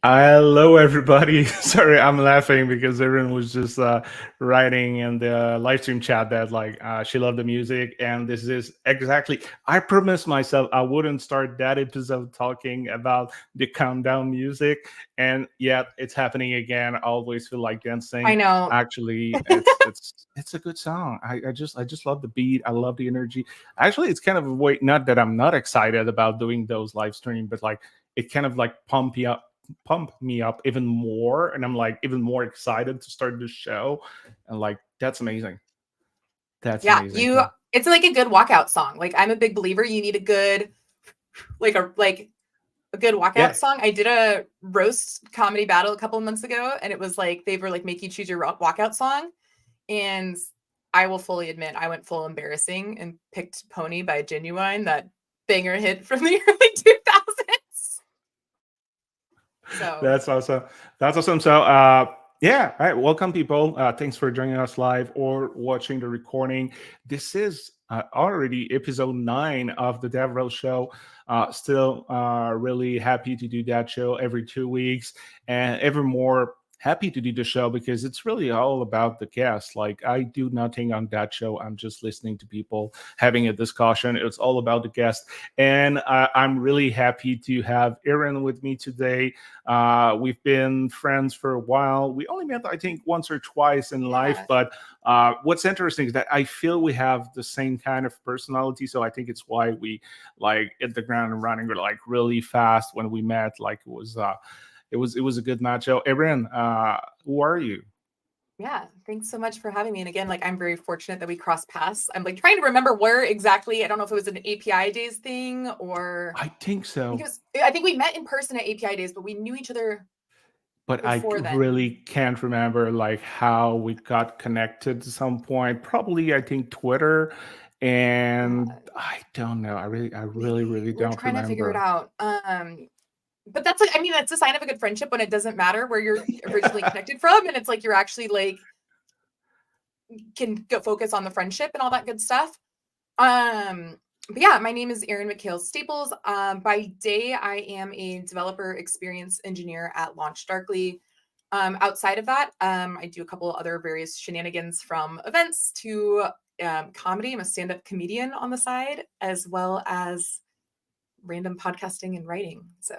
Hello, everybody. Sorry, I'm laughing because Erin was just writing in the live stream chat that she loved the music, and this is exactly. I promised myself I wouldn't start that episode talking about the countdown music, and yet it's happening again. I always feel like I dancing. know. Actually, it's a good song. I just love the beat. I love the energy. Actually, it's kind of a way. Not that I'm not excited about doing those live stream, but like it kind of like pump me up even more, and I'm like even more excited to start the show. And like that's amazing. That's Yeah, amazing. you it's like a good walkout song. Like I'm a big believer you need a good a good walkout Yeah, song. I did a roast comedy battle a couple of months ago and it was like they were like make you choose your walkout song, and I will fully admit I went full embarrassing and picked Pony by Genuine, that banger hit from the early 2000s. So, that's awesome. That's awesome. So yeah, all right, welcome people. Thanks for joining us live or watching the recording. This is already episode 9 of the DevRel show. Still really happy to do that show every 2 weeks, and ever more happy to do the show because it's really all about the guests. Like I do nothing on that show. I'm just listening to people having a discussion. It's all about the guest. And I'm really happy to have Erin with me today. We've been friends for a while. We only met, I think, once or twice in life. yeah. But what's interesting is that I feel we have the same kind of personality. So I think it's why we like hit the ground running like really fast when we met. Like it was a good match. So Erin, who are you? Yeah, thanks so much for having me. And again, like I'm very fortunate that we crossed paths. I'm like trying to remember where exactly. I don't know if it was an API days thing or I think so. I think we met in person at API days, but we knew each other But I before then. really can't remember like how we got connected to some point. Probably I think Twitter, and Yeah, I don't know. I really maybe we're don't trying to figure it remember. out. But that's like, I mean, that's a sign of a good friendship when it doesn't matter where you're originally Yeah. connected from. And it's like you're actually like can go focus on the friendship and all that good stuff. But yeah, my name is Erin Mikail Staples. By day, I am a developer experience engineer at LaunchDarkly. Outside of that, I do a couple of other various shenanigans from events to comedy. I'm a stand-up comedian on the side, as well as random podcasting and writing. So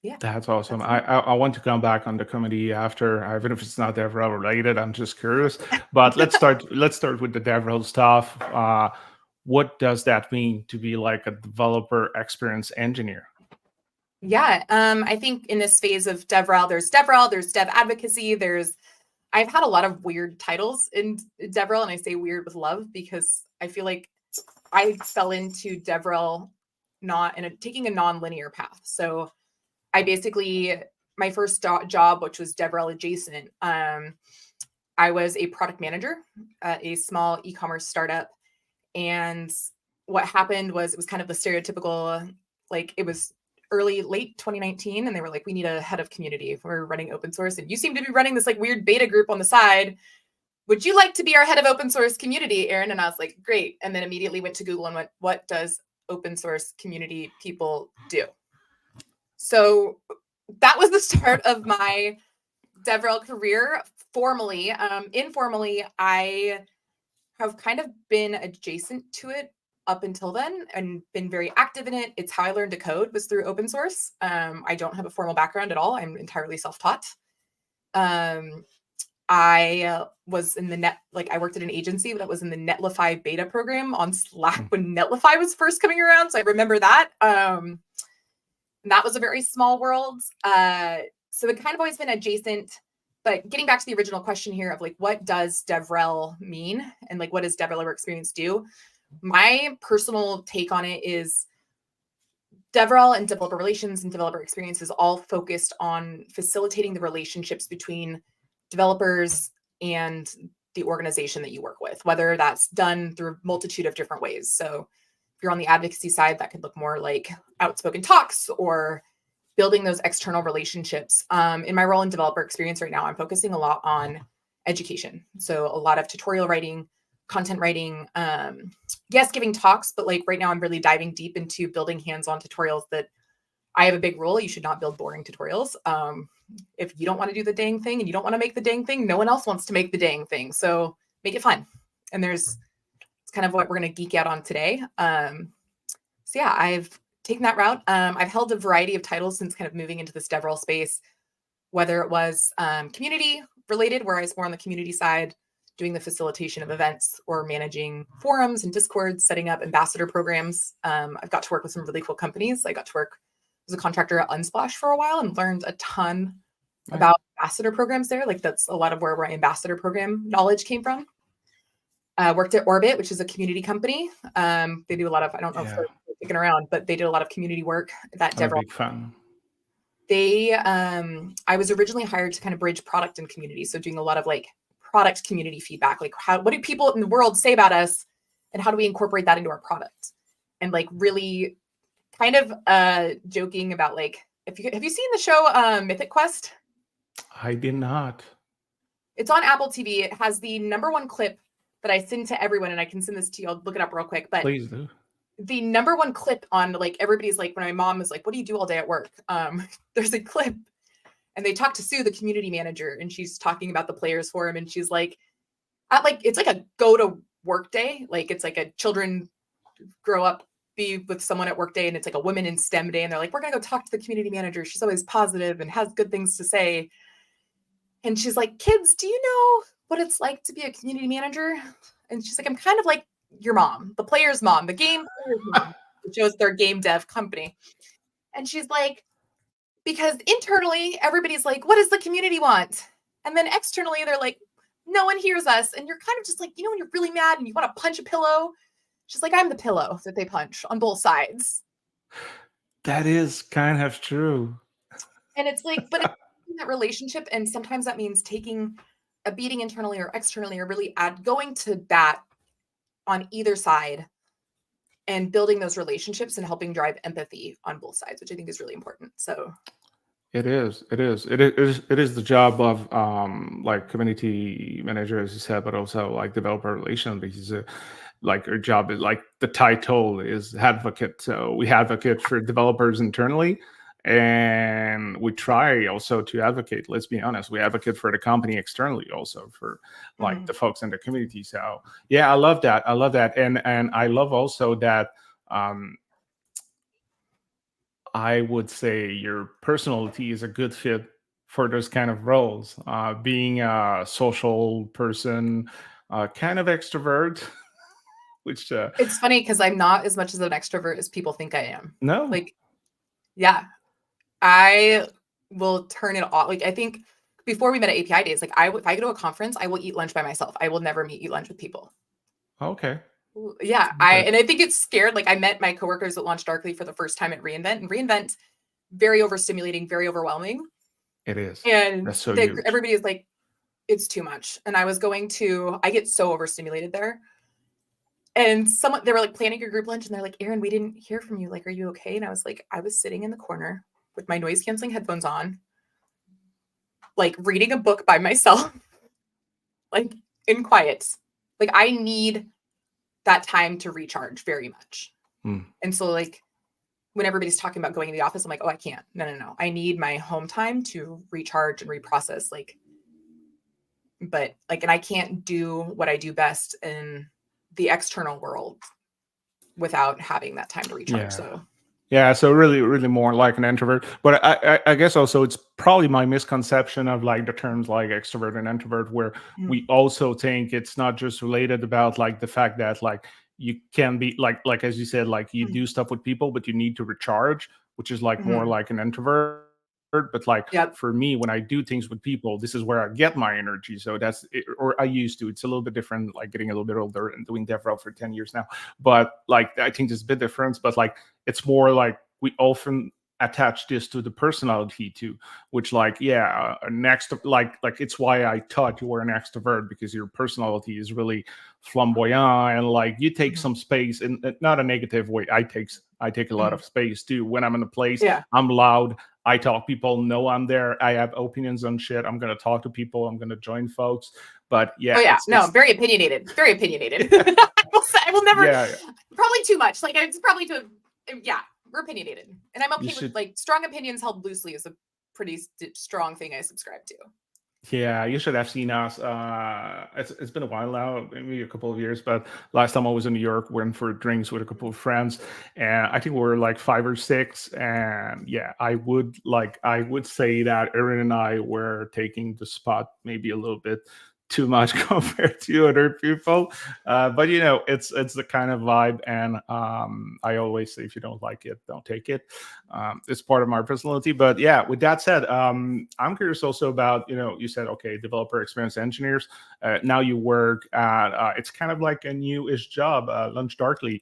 yeah, That's awesome. that's I, me. I I want to come back on the comedy after, even if it's not DevRel related. I'm just curious. But let's start. Let's start with the DevRel stuff. What does that mean to be like a developer experience engineer? Yeah, I think in this phase of DevRel, there's dev advocacy, I've had a lot of weird titles in DevRel, and I say weird with love because I feel like I fell into DevRel not in taking a non-linear path. So I basically my first job, which was DevRel adjacent, I was a product manager at a small e-commerce startup, and what happened was it was kind of the stereotypical, like it was late 2019, and they were like, we need a head of community. We're running open source, and you seem to be running this like weird beta group on the side. Would you like to be our head of open source community, Erin? And I was like, great. And then immediately went to Google and went, what does open source community people do? So that was the start of my DevRel career formally. Informally, I have kind of been adjacent to it up until then and been very active in it. It's how I learned to code, was through open source. I don't have a formal background at all. I'm entirely self-taught. I was in I worked at an agency that was in the Netlify beta program on Slack when Netlify was first coming around. So I remember that. That was a very small world. So it kind of always been adjacent. But getting back to the original question here of like, what does DevRel mean? And like, what does developer experience do? My personal take on it is DevRel and developer relations and developer experience is all focused on facilitating the relationships between developers and the organization that you work with, whether that's done through a multitude of different ways. So if you're on the advocacy side, that could look more like outspoken talks or building those external relationships. In my role in developer experience right now, I'm focusing a lot on education. So a lot of tutorial writing, content writing, yes, giving talks, but like right now I'm really diving deep into building hands-on tutorials that I have a big rule. You should not build boring tutorials. If you don't want to do the dang thing and you don't want to make the dang thing, no one else wants to make the dang thing. So make it fun. And it's kind of what we're going to geek out on today. So yeah, I've taken that route. I've held a variety of titles since kind of moving into this DevRel space, whether it was community related, where I was more on the community side, doing the facilitation of events or managing forums and Discords, setting up ambassador programs. I've got to work with some really cool companies. I got to work as a contractor at Unsplash for a while and learned a ton about ambassador programs there. Like that's a lot of where my ambassador program knowledge came from. Worked at Orbit, which is a community company. They do a lot of, I don't know if they're sticking around, but they did a lot of community work. That I'm a big fan. I was originally hired to kind of bridge product and community. So doing a lot of like product community feedback, like what do people in the world say about us and how do we incorporate that into our product? And like really kind of joking about like, have you seen the show Mythic Quest? I did not. It's on Apple TV. It has the #1 clip that I send to everyone, and I can send this to you. I'll look it up real quick. But please do. The #1 clip on like everybody's like when my mom is like, "What do you do all day at work?" There's a clip, and they talk to Sue, the community manager, and she's talking about the players forum, and she's like, it's like a go to work day, like it's like a children grow up, be with someone at work day, and it's like a women in STEM day, and they're like, "We're gonna go talk to the community manager. She's always positive and has good things to say." And she's like, "Kids, do you know what it's like to be a community manager?" And she's like, "I'm kind of like your mom, the player's mom, the game player's mom," which was their game dev company. And she's like, because internally, everybody's like, "What does the community want?" And then externally, they're like, "No one hears us." And you're kind of just like, when you're really mad and you want to punch a pillow. She's like, "I'm the pillow that they punch on both sides." That is kind of true. And it's like, but it's that relationship. And sometimes that means taking a beating internally or externally, or really going to bat on either side and building those relationships and helping drive empathy on both sides, which I think is really important. So it is the job of like community manager, as you said, but also like developer relations, because like our job is like the title is advocate. So we advocate for developers internally, and we try also to advocate, let's be honest, we advocate for the company externally also for like the folks in the community. So yeah, I love that. And I love also that I would say your personality is a good fit for those kind of roles. Being a social person, kind of extrovert, which it's funny because I'm not as much as an extrovert as people think I am. No, like, yeah, I will turn it off. Like, I think before we met at API days, like if I go to a conference, I will eat lunch by myself. I will never eat lunch with people. Okay. Yeah, and I think it's scared. Like I met my coworkers at LaunchDarkly for the first time at reInvent, and reInvent, very overstimulating, very overwhelming. It is. And that's so everybody is like, it's too much. And I get so overstimulated there. And they were like planning a group lunch, and they're like, "Erin, we didn't hear from you. Like, are you okay?" And I was like, I was sitting in the corner with my noise canceling headphones on, like reading a book by myself, like in quiet. Like I need that time to recharge very much. And so like when everybody's talking about going to the office, I'm like, "Oh, I can't. No. I need my home time to recharge and reprocess." And I can't do what I do best in the external world without having that time to recharge. So really more like an introvert. But I guess also it's probably my misconception of like the terms like extrovert and introvert, where we also think it's not just related about like the fact that like you can be like as you said, like you do stuff with people, but you need to recharge, which is like more like an introvert. But like for me, when I do things with people, this is where I get my energy. So that's it, or I used to. It's a little bit different, like getting a little bit older and doing DevRel for 10 years now. But like I think there's a bit difference, but like it's more like we often attach this to the personality too, which like next like it's why I thought you were an extrovert, because your personality is really flamboyant and like you take some space, in not a negative way. I take a lot of space too. When I'm in a place, I'm loud. I talk, people know I'm there. I have opinions on shit. I'm going to talk to people. I'm going to join folks. But very opinionated. I will never, probably too much. Like it's probably we're opinionated, and I'm okay with like strong opinions held loosely is a pretty strong thing I subscribe to. Yeah, you should have seen us. It's been a while now, maybe a couple of years, but last time I was in New York, went for drinks with a couple of friends, and I think we were like 5 or 6. And yeah, I would say that Erin and I were taking the spot maybe a little bit too much compared to other people. But it's the kind of vibe, and I always say if you don't like it, don't take it. It's part of my personality. But yeah, with that said, I'm curious also about, you said, okay, developer experience engineers. Now you work at, it's kind of like a newish job, LaunchDarkly.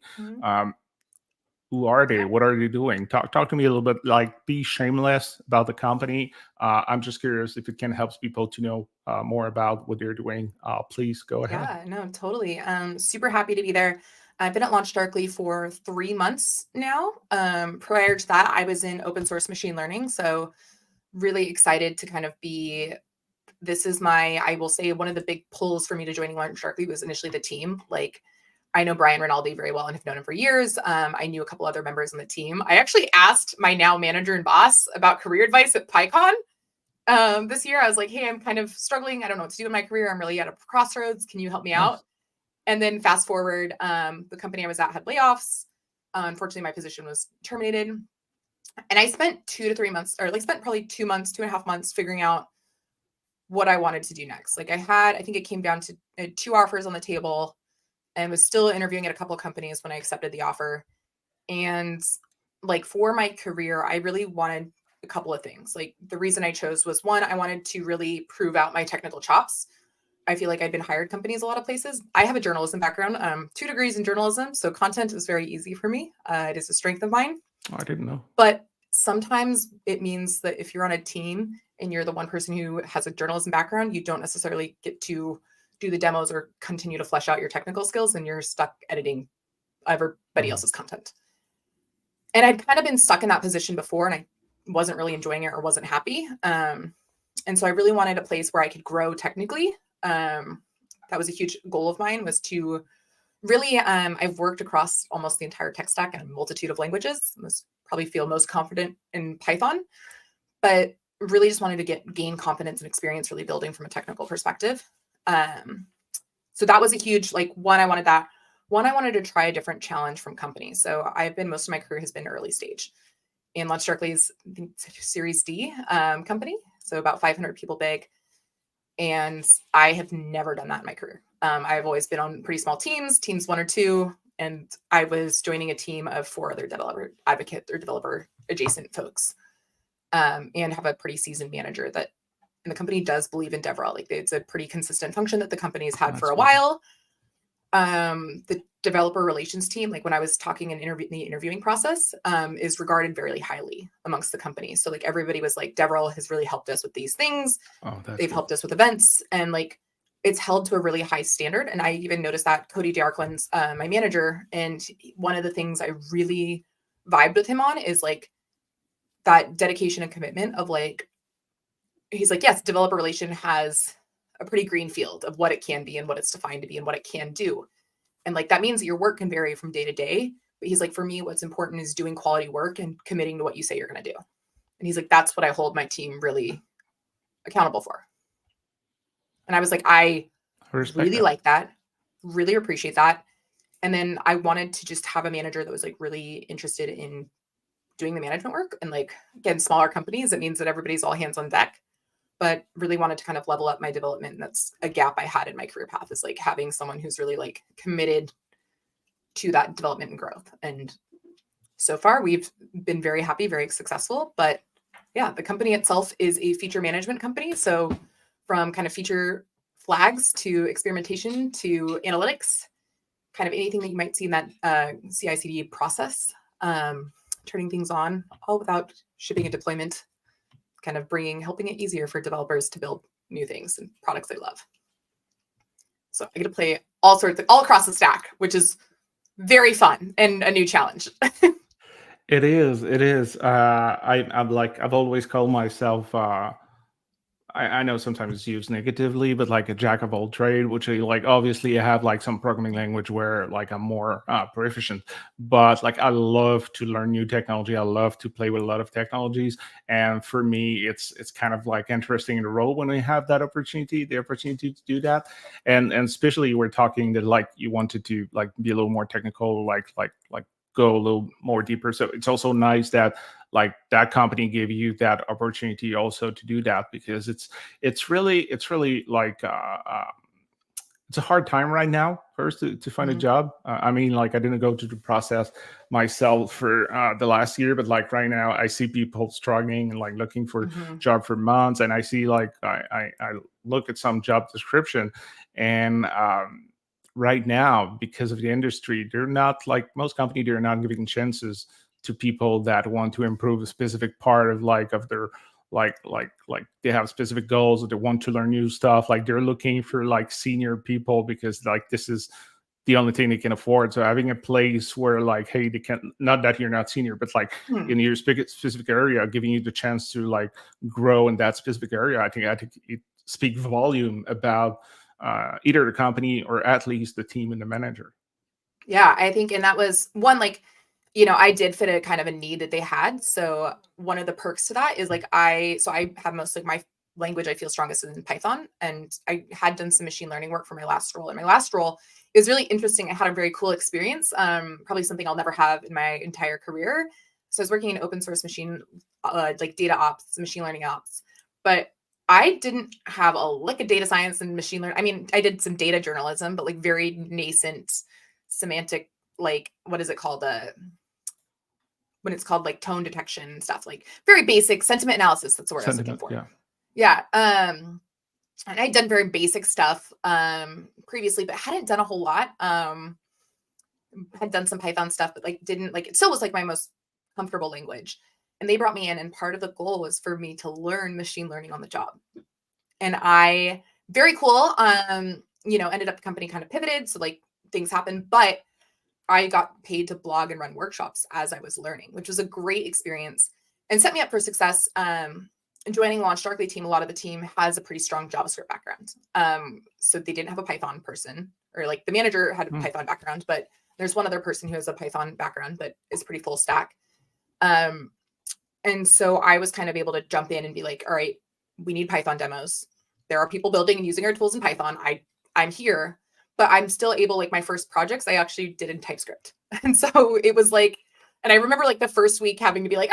Who are they? What are they doing? Talk to me a little bit, like, be shameless about the company. I'm just curious if it can help people to know more about what they're doing. Please go ahead. Yeah, no, totally. Super happy to be there. I've been at LaunchDarkly for 3 months now. Prior to that, I was in open source machine learning. So really excited to kind of be, this is I will say one of the big pulls for me to joining LaunchDarkly was initially the team. Like, I know Brian Rinaldi very well and have known him for years. I knew a couple other members on the team. I actually asked my now manager and boss about career advice at PyCon. This year, I was like, hey, I'm kind of struggling. I don't know what to do in my career. I'm really at a crossroads. Can you help me out? And then fast forward, the company I was at had layoffs. Unfortunately, my position was terminated. And I spent 2 to 3 months, or like spent probably 2 months, 2.5 months figuring out what I wanted to do next. Like I think it came down to 2 offers on the table and was still interviewing at a couple of companies when I accepted the offer. And like for my career, I really wanted a couple of things. Like the reason I chose was, one, I wanted to really prove out my technical chops. I feel like I've been hired companies a lot of places. I have a journalism background, 2 degrees in journalism. So content is very easy for me. It is a strength of mine. Oh, I didn't know. But sometimes it means that if you're on a team and you're the one person who has a journalism background, you don't necessarily get to do the demos or continue to flesh out your technical skills, and you're stuck editing everybody else's content. And I'd kind of been stuck in that position before, and I wasn't really enjoying it or wasn't happy. And so I really wanted a place where I could grow technically. That was a huge goal of mine, was to really, I've worked across almost the entire tech stack in a multitude of languages. I probably feel most confident in Python, but really just wanted to gain confidence and experience really building from a technical perspective. So that was a huge, like, one, I wanted that. One, I wanted to try a different challenge from companies. So most of my career has been early stage. And LaunchDarkly is, I think, Series D company, so about 500 people big. And I have never done that in my career. I've always been on pretty small teams 1 or 2, and I was joining a team of 4 other developer advocate or developer adjacent folks, and have a pretty seasoned manager that, and the company does believe in DevRel. Like, it's a pretty consistent function that the company's had for a while. The developer relations team, like when I was talking in the interviewing process, is regarded very highly amongst the company. So like everybody was like, DevRel has really helped us with these things. They've helped us with events, and like it's held to a really high standard. And I even noticed that Cody D'Arklin's my manager, and one of the things I really vibed with him on is like that dedication and commitment of like, he's like, yes, developer relation has a pretty green field of what it can be and what it's defined to be and what it can do. And like, that means that your work can vary from day to day. But he's like, for me, what's important is doing quality work and committing to what you say you're going to do. And he's like, that's what I hold my team really accountable for. And I was like, I really like that, really appreciate that. And then I wanted to just have a manager that was like really interested in doing the management work. And like, again, smaller companies, it means that everybody's all hands on deck, but really wanted to kind of level up my development. And that's a gap I had in my career path, is like having someone who's really like committed to that development and growth. And so far we've been very happy, very successful. But yeah, the company itself is a feature management company. So from kind of feature flags to experimentation to analytics, kind of anything that you might see in that CI/CD process, turning things on, all without shipping and deployment, kind of helping it easier for developers to build new things and products they love. So I get to play all across the stack, which is very fun and a new challenge. It is. I've always called myself, I know sometimes it's used negatively, but like a jack of all trade, which I like obviously I have like some programming language where like I'm more proficient, but like I love to learn new technology. I love to play with a lot of technologies, and for me, it's kind of like interesting in the role when we have that opportunity, the opportunity to do that, and especially we're talking that like you wanted to like be a little more technical, like go a little more deeper. So it's also nice that like that company gave you that opportunity also to do that, because it's really like it's a hard time right now first to find a Mhm. job. I mean, like I didn't go through the process myself for the last year, but like right now I see people struggling and like looking for Mhm. job for months, and I see like I look at some job description, and right now because of the industry, they're not like most companies, they're not giving chances to people that want to improve a specific part of like of their like they have specific goals or they want to learn new stuff. Like they're looking for like senior people because like this is the only thing they can afford. So having a place where like, hey, they can, not that you're not senior, but like Hmm. in your specific area, giving you the chance to like grow in that specific area, I think it speaks volume about either the company or at least the team and the manager. Yeah, I think, and that was one, like, I did fit a kind of a need that they had. So one of the perks to that is like I have most like my language I feel strongest in Python, and I had done some machine learning work for my last role. And my last role, it was really interesting. I had a very cool experience, probably something I'll never have in my entire career. So I was working in open source machine, like data ops, machine learning ops, but I didn't have a lick of data science and machine learning. I mean, I did some data journalism, but like very nascent semantic, like what is it called? When it's called like tone detection and stuff, like very basic sentiment analysis. That's the word I was looking Sentiment, for. yeah. Yeah. And I'd done very basic stuff previously, but hadn't done a whole lot. Had done some Python stuff, but like didn't like, it still was like my most comfortable language. And they brought me in, and part of the goal was for me to learn machine learning on the job. And I, very cool. Ended up the company kind of pivoted. So like things happened, but I got paid to blog and run workshops as I was learning, which was a great experience and set me up for success. Joining LaunchDarkly team, a lot of the team has a pretty strong JavaScript background. So they didn't have a Python person, or like the manager had a Hmm. Python background, but there's one other person who has a Python background but is pretty full stack. And so I was kind of able to jump in and be like, all right, we need Python demos. There are people building and using our tools in Python. I'm here, but I'm still able, like my first projects I actually did in TypeScript. And so it was like, and I remember like the first week having to be like,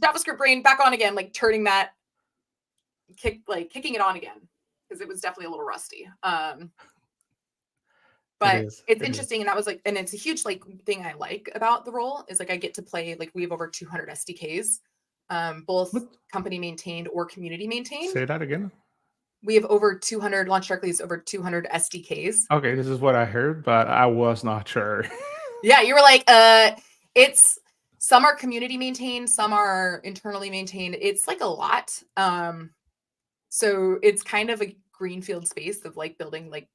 JavaScript brain back on again, like turning that kicking it on again, because it was definitely a little rusty. It But is. it's It is. interesting, and that was like, and it's a huge like thing I like about the role is like I get to play, like we have over 200 SDKs, both What? company maintained or community maintained. Say that again. We have over 200, LaunchDarkly is over 200 SDKs. Okay, this is what I heard, but I was not sure. Yeah, you were like, it's, some are community maintained, some are internally maintained. It's like a lot. So it's kind of a greenfield space of like building like,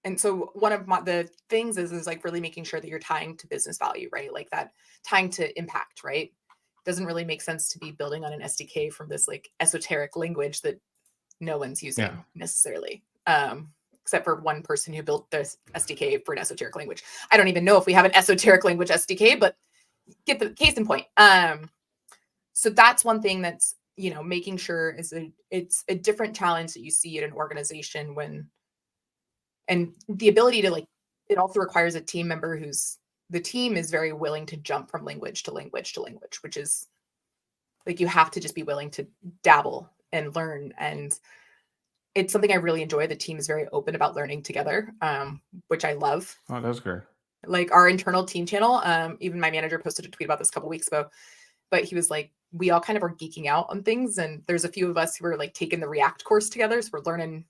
and so one of the things is like really making sure that you're tying to business value, right? Like that tying to impact, right? Doesn't really make sense to be building on an SDK from this like esoteric language that no one's Yeah. using necessarily. Except for one person who built this SDK for an esoteric language. I don't even know if we have an esoteric language SDK, but get the case in point. So that's one thing that's, making sure it's a different challenge that you see at an organization when, and the ability to like, it also requires a team member the team is very willing to jump from language to language to language, which is like, you have to just be willing to dabble and learn. And it's something I really enjoy. The team is very open about learning together, which I love. Oh, that's great. Like our internal team channel, even my manager posted a tweet about this a couple weeks ago, but he was like, we all kind of are geeking out on things. And there's a few of us who are like taking the React course together. So we're learning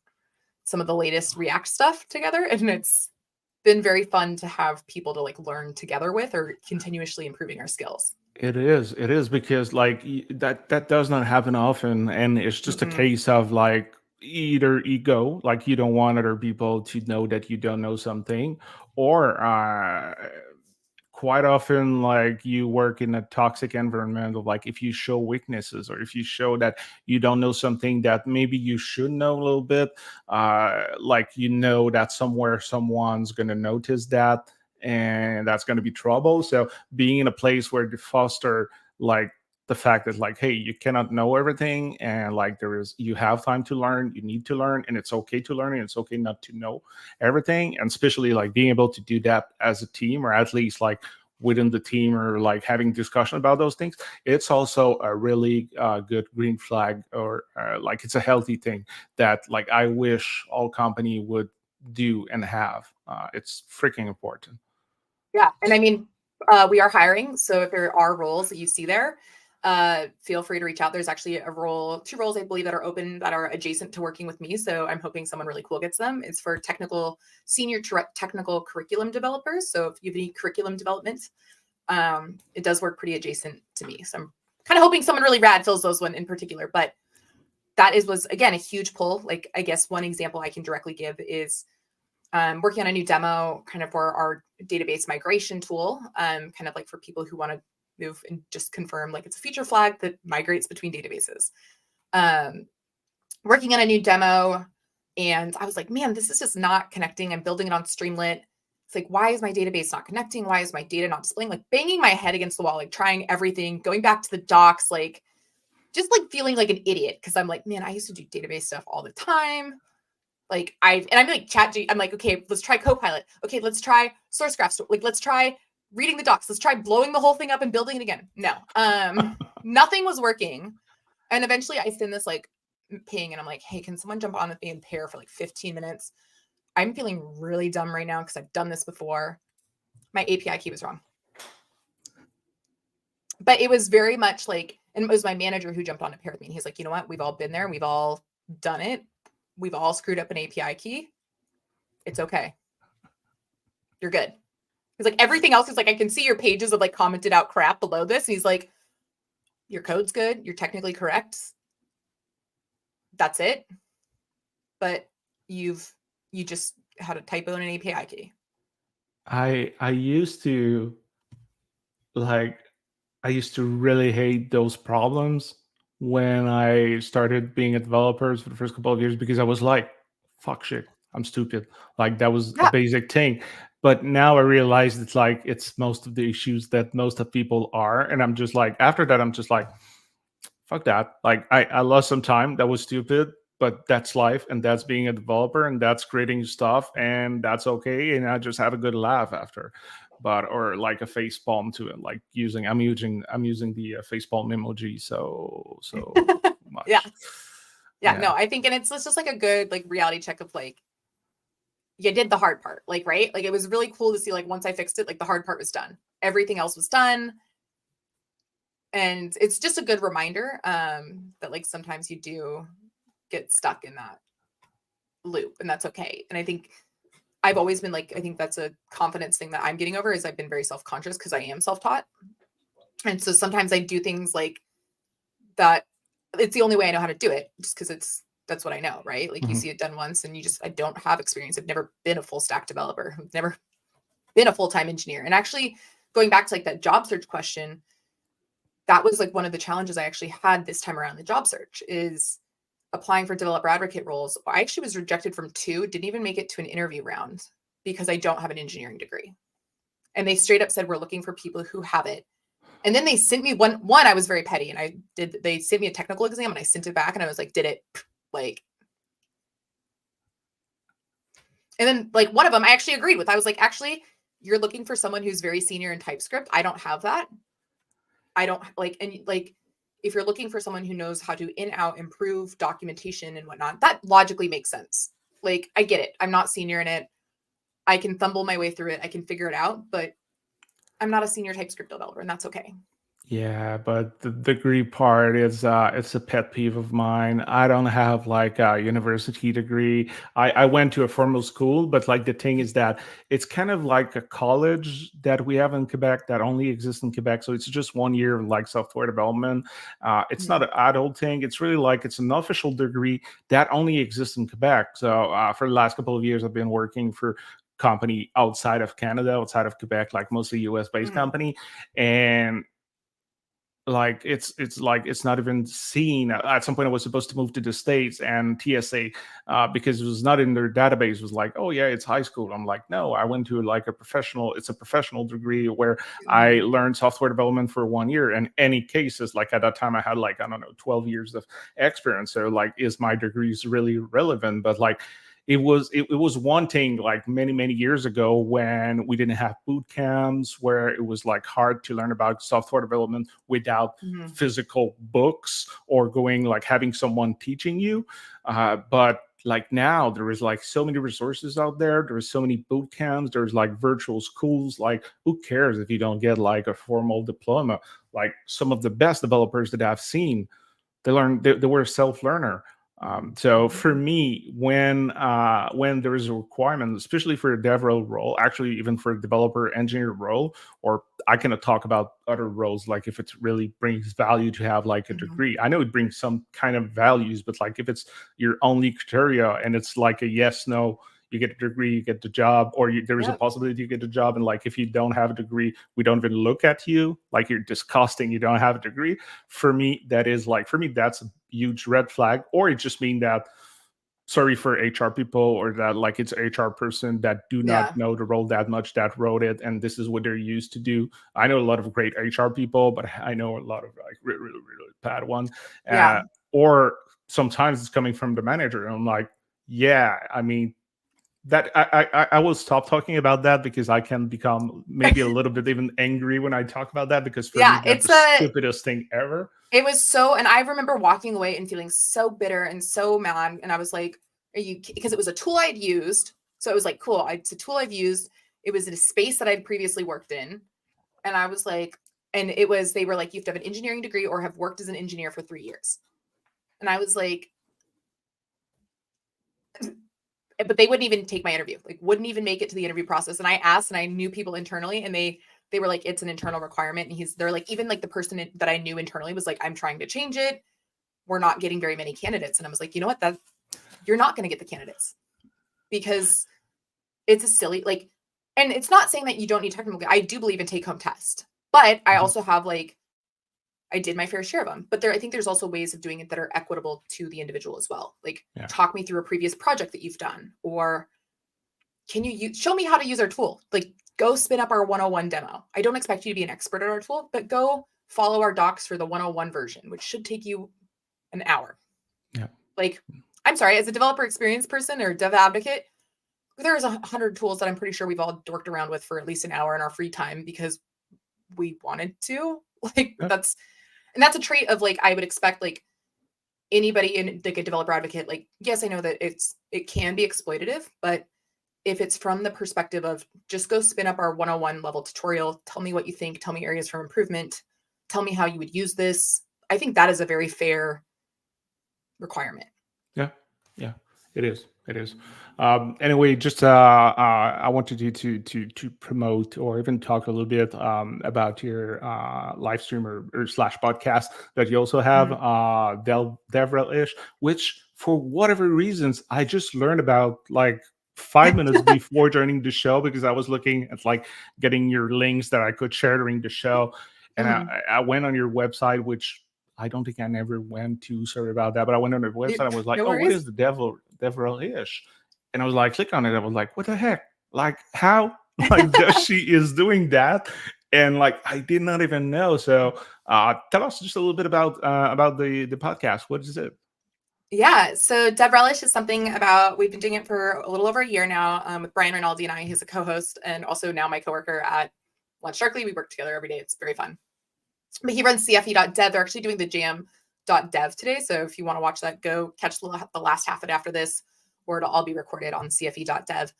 some of the latest React stuff together. And it's been very fun to have people to like learn together with, or continuously improving our skills. It is. It is because like that does not happen often, and it's just a Mm-mm. case of like either ego, like you don't want other people to know that you don't know something, or quite often, like, you work in a toxic environment of, like, if you show weaknesses or if you show that you don't know something that maybe you should know a little bit, like, that somewhere someone's going to notice that, and that's going to be trouble. So being in a place where they foster, like, the fact that, like, hey, you cannot know everything, and, like, you have time to learn, you need to learn, and it's okay to learn, and it's okay not to know everything. And especially, like, being able to do that as a team, or at least, like, within the team, or, like, having discussion about those things, it's also a really good green flag, or like, it's a healthy thing that, like, I wish all company would do and have. It's freaking important. Yeah. And I mean, we are hiring. So if there are roles that you see there, feel free to reach out. There's actually two roles, I believe, that are open that are adjacent to working with me. So I'm hoping someone really cool gets them. It's for senior technical curriculum developers. So if you have any curriculum development, it does work pretty adjacent to me. So I'm kind of hoping someone really rad fills those one in particular. But that was again a huge pull. Like, I guess one example I can directly give is working on a new demo kind of for our database migration tool, kind of like for people who want to move and just confirm, like, it's a feature flag that migrates between databases. Working on a new demo, and I was like, man, this is just not connecting. I'm building it on Streamlit. It's like, why is my database not connecting? Why is my data not displaying? Like, banging my head against the wall, like trying everything, going back to the docs, like just like feeling like an idiot. Cause I'm like, man, I used to do database stuff all the time. Like I'm like I'm like, okay, let's try Copilot. Okay, let's try SourceGraph. Like, let's try reading the docs. Let's try blowing the whole thing up and building it again. No, nothing was working. And eventually I send this like ping and I'm like, hey, can someone jump on with me and pair for like 15 minutes? I'm feeling really dumb right now because I've done this before. My API key was wrong. But it was very much like, and it was my manager who jumped on to pair with me. And he's like, you know what? We've all been there. We've all done it. We've all screwed up an API key. It's okay. You're good. He's like, everything else is like, I can see your pages of like commented out crap below this. And he's like, your code's good. You're technically correct. That's it. But you just had a typo in an API key. I used to, like, I used to really hate those problems when I started being a developer for the first couple of years, because I was like, fuck shit, I'm stupid. Like, that was a basic thing. But now I realize it's like, it's most of the issues that most of people are. And I'm just like, after that, I'm just like, fuck that. Like, I lost some time. That was stupid, but that's life, and that's being a developer, and that's creating stuff, and that's okay. And I just have a good laugh after. But, or like a face palm to it, like I'm using the face palm emoji so much. Yeah, no, I think, and it's just like a good like reality check of like, you did the hard part, like, right? Like, it was really cool to see, like, once I fixed it, like the hard part was done. Everything else was done. And it's just a good reminder that like sometimes you do get stuck in that loop, and that's okay. And I think I've always been like, I think that's a confidence thing that I'm getting over, is I've been very self-conscious because I am self-taught. And so sometimes I do things like that. It's the only way I know how to do it, just because that's what I know, right? Like, you see it done once, and I don't have experience. I've never been a full stack developer. I've never been a full-time engineer. And actually, going back to like that job search question, that was like one of the challenges I actually had this time around the job search, is applying for developer advocate roles. I actually was rejected from 2, didn't even make it to an interview round because I don't have an engineering degree. And they straight up said, we're looking for people who have it. And then they sent me one, I was very petty, and they sent me a technical exam, and I sent it back, and I was like, did it, like, and then like one of them I actually agreed with. I was like, actually, you're looking for someone who's very senior in TypeScript. I don't have that. I don't like, and like, if you're looking for someone who knows how to in-out improve documentation and whatnot, that logically makes sense. Like, I get it. I'm not senior in it. I can fumble my way through it. I can figure it out, but I'm not a senior TypeScript developer, and that's okay. Yeah, but the degree part is it's a pet peeve of mine. I don't have like a university degree. I went to a formal school, but like the thing is that it's kind of like a college that we have in Quebec that only exists in Quebec. So it's just 1 year of like software development. It's not an adult thing. It's really like it's an official degree that only exists in Quebec. So for the last couple of years, I've been working for company outside of Canada, outside of Quebec, like mostly US based company. And like it's not even seen. At some point I was supposed to move to the States, and TSA, because it was not in their database, was like, oh yeah, it's high school. I'm like, no, I went to like it's a professional degree where I learned software development for 1 year. And any cases, like at that time I had like, I don't know, 12 years of experience. So like, is my degrees really relevant? But like, it was one thing like many years ago when we didn't have boot camps, where it was like hard to learn about software development without physical books or going like having someone teaching you. But like now there is like so many resources out there. There's so many boot camps. There's like virtual schools. Like, who cares if you don't get like a formal diploma? Like, some of the best developers that I've seen, they were a self-learner. So for me, when there is a requirement, especially for a DevRel role, actually even for a developer engineer role, or I can talk about other roles, like if it really brings value to have like a degree. I know it brings some kind of values, but like if it's your only criteria and it's like a yes, no, you get a degree, you get the job, or there is a possibility you get a job. And like, if you don't have a degree, we don't even look at you. Like, you're disgusting. You don't have a degree. For me, that's a huge red flag. Or it just means that, sorry for HR people, or that like it's an HR person that do not know the role that much, that wrote it, and this is what they're used to do. I know a lot of great HR people, but I know a lot of like really bad ones. Or sometimes it's coming from the manager, and I'm like, yeah, I mean, that I will stop talking about that, because I can become maybe a little bit even angry when I talk about that, because for me that's the stupidest thing ever. It was so, and I remember walking away and feeling so bitter and so mad, and I was like, because it was a tool I'd used, so it was like, cool, it's a tool I've used, it was in a space that I'd previously worked in, and I was like, and they were like, you have to have an engineering degree or have worked as an engineer for 3 years, and I was like, but they wouldn't even take my interview, like wouldn't even make it to the interview process. And I asked, and I knew people internally, and they were like, it's an internal requirement. And they're like, even like the person that I knew internally was like, I'm trying to change it. We're not getting very many candidates. And I was like, you know what, that you're not going to get the candidates, because it's a silly, like, and it's not saying that you don't need technical. I do believe in take home test, but I also have like, I did my fair share of them, but I think there's also ways of doing it that are equitable to the individual as well. Like, talk me through a previous project that you've done, or can you show me how to use our tool? Like, go spin up our 101 demo. I don't expect you to be an expert at our tool, but go follow our docs for the 101 version, which should take you an hour. Yeah. Like, I'm sorry, as a developer experience person or dev advocate, there's 100 tools that I'm pretty sure we've all dorked around with for at least an hour in our free time because we wanted to. Like, that's a trait of like, I would expect like anybody in like a developer advocate, like, yes, I know that it can be exploitative, but if it's from the perspective of just go spin up our 101 level tutorial, tell me what you think, tell me areas for improvement, tell me how you would use this. I think that is a very fair requirement. Yeah, it is. Anyway, just I wanted you to promote or even talk a little bit about your live stream or slash podcast that you also have, DevRelish, which for whatever reasons I just learned about like 5 minutes before joining the show, because I was looking at like getting your links that I could share during the show, and I went on your website, which I don't think I never went to. Sorry about that. But I went on their website and was like, what is the DevRelish? And I was like, click on it. I was like, what the heck? Like, how like does she is doing that? And like, I did not even know. So tell us just a little bit about the podcast. What is it? Yeah, so DevRelish is something we've been doing it for a little over a year now, with Brian Rinaldi and I, who's a co-host and also now my coworker at LaunchDarkly. We work together every day. It's very fun. But he runs cfe.dev. They're actually doing the jam.dev today. So if you want to watch that, go catch the last half of it after this, or it'll all be recorded on cfe.dev.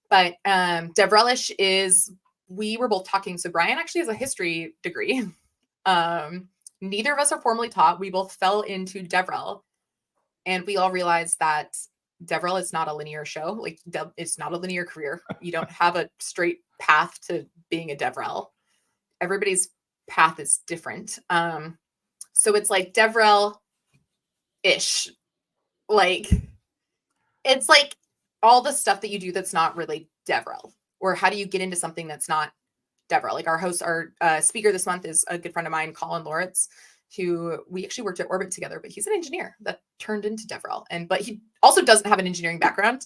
But DevRelish we were both talking. So Brian actually has a history degree. Neither of us are formally taught. We both fell into DevRel. And we all realized that DevRel is not a linear show. Like, it's not a linear career. You don't have a straight path to being a DevRel. Everybody's path is different. So it's like DevRel-ish. Like, it's like all the stuff that you do that's not really DevRel, or how do you get into something that's not DevRel? Like our speaker this month is a good friend of mine, Colin Lawrence, who we actually worked at Orbit together, but he's an engineer that turned into DevRel. But he also doesn't have an engineering background,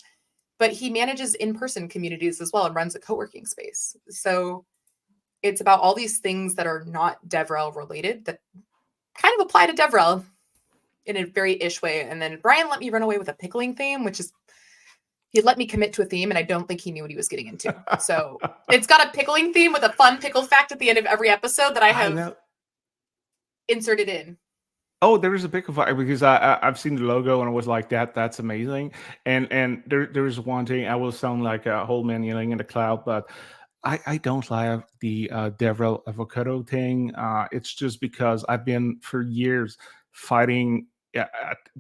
but he manages in-person communities as well and runs a co-working space. So it's about all these things that are not DevRel related that kind of apply to DevRel in a very ish way. And then Brian let me run away with a pickling theme, which is, he let me commit to a theme, and I don't think he knew what he was getting into. So it's got a pickling theme with a fun pickle fact at the end of every episode that I have inserted in. Oh, there is a pickle fact because I've seen the logo and I was like, that's amazing. And there's one thing, I will sound like a whole man yelling in the cloud, but I don't like the DevRel avocado thing. It's just because I've been for years fighting at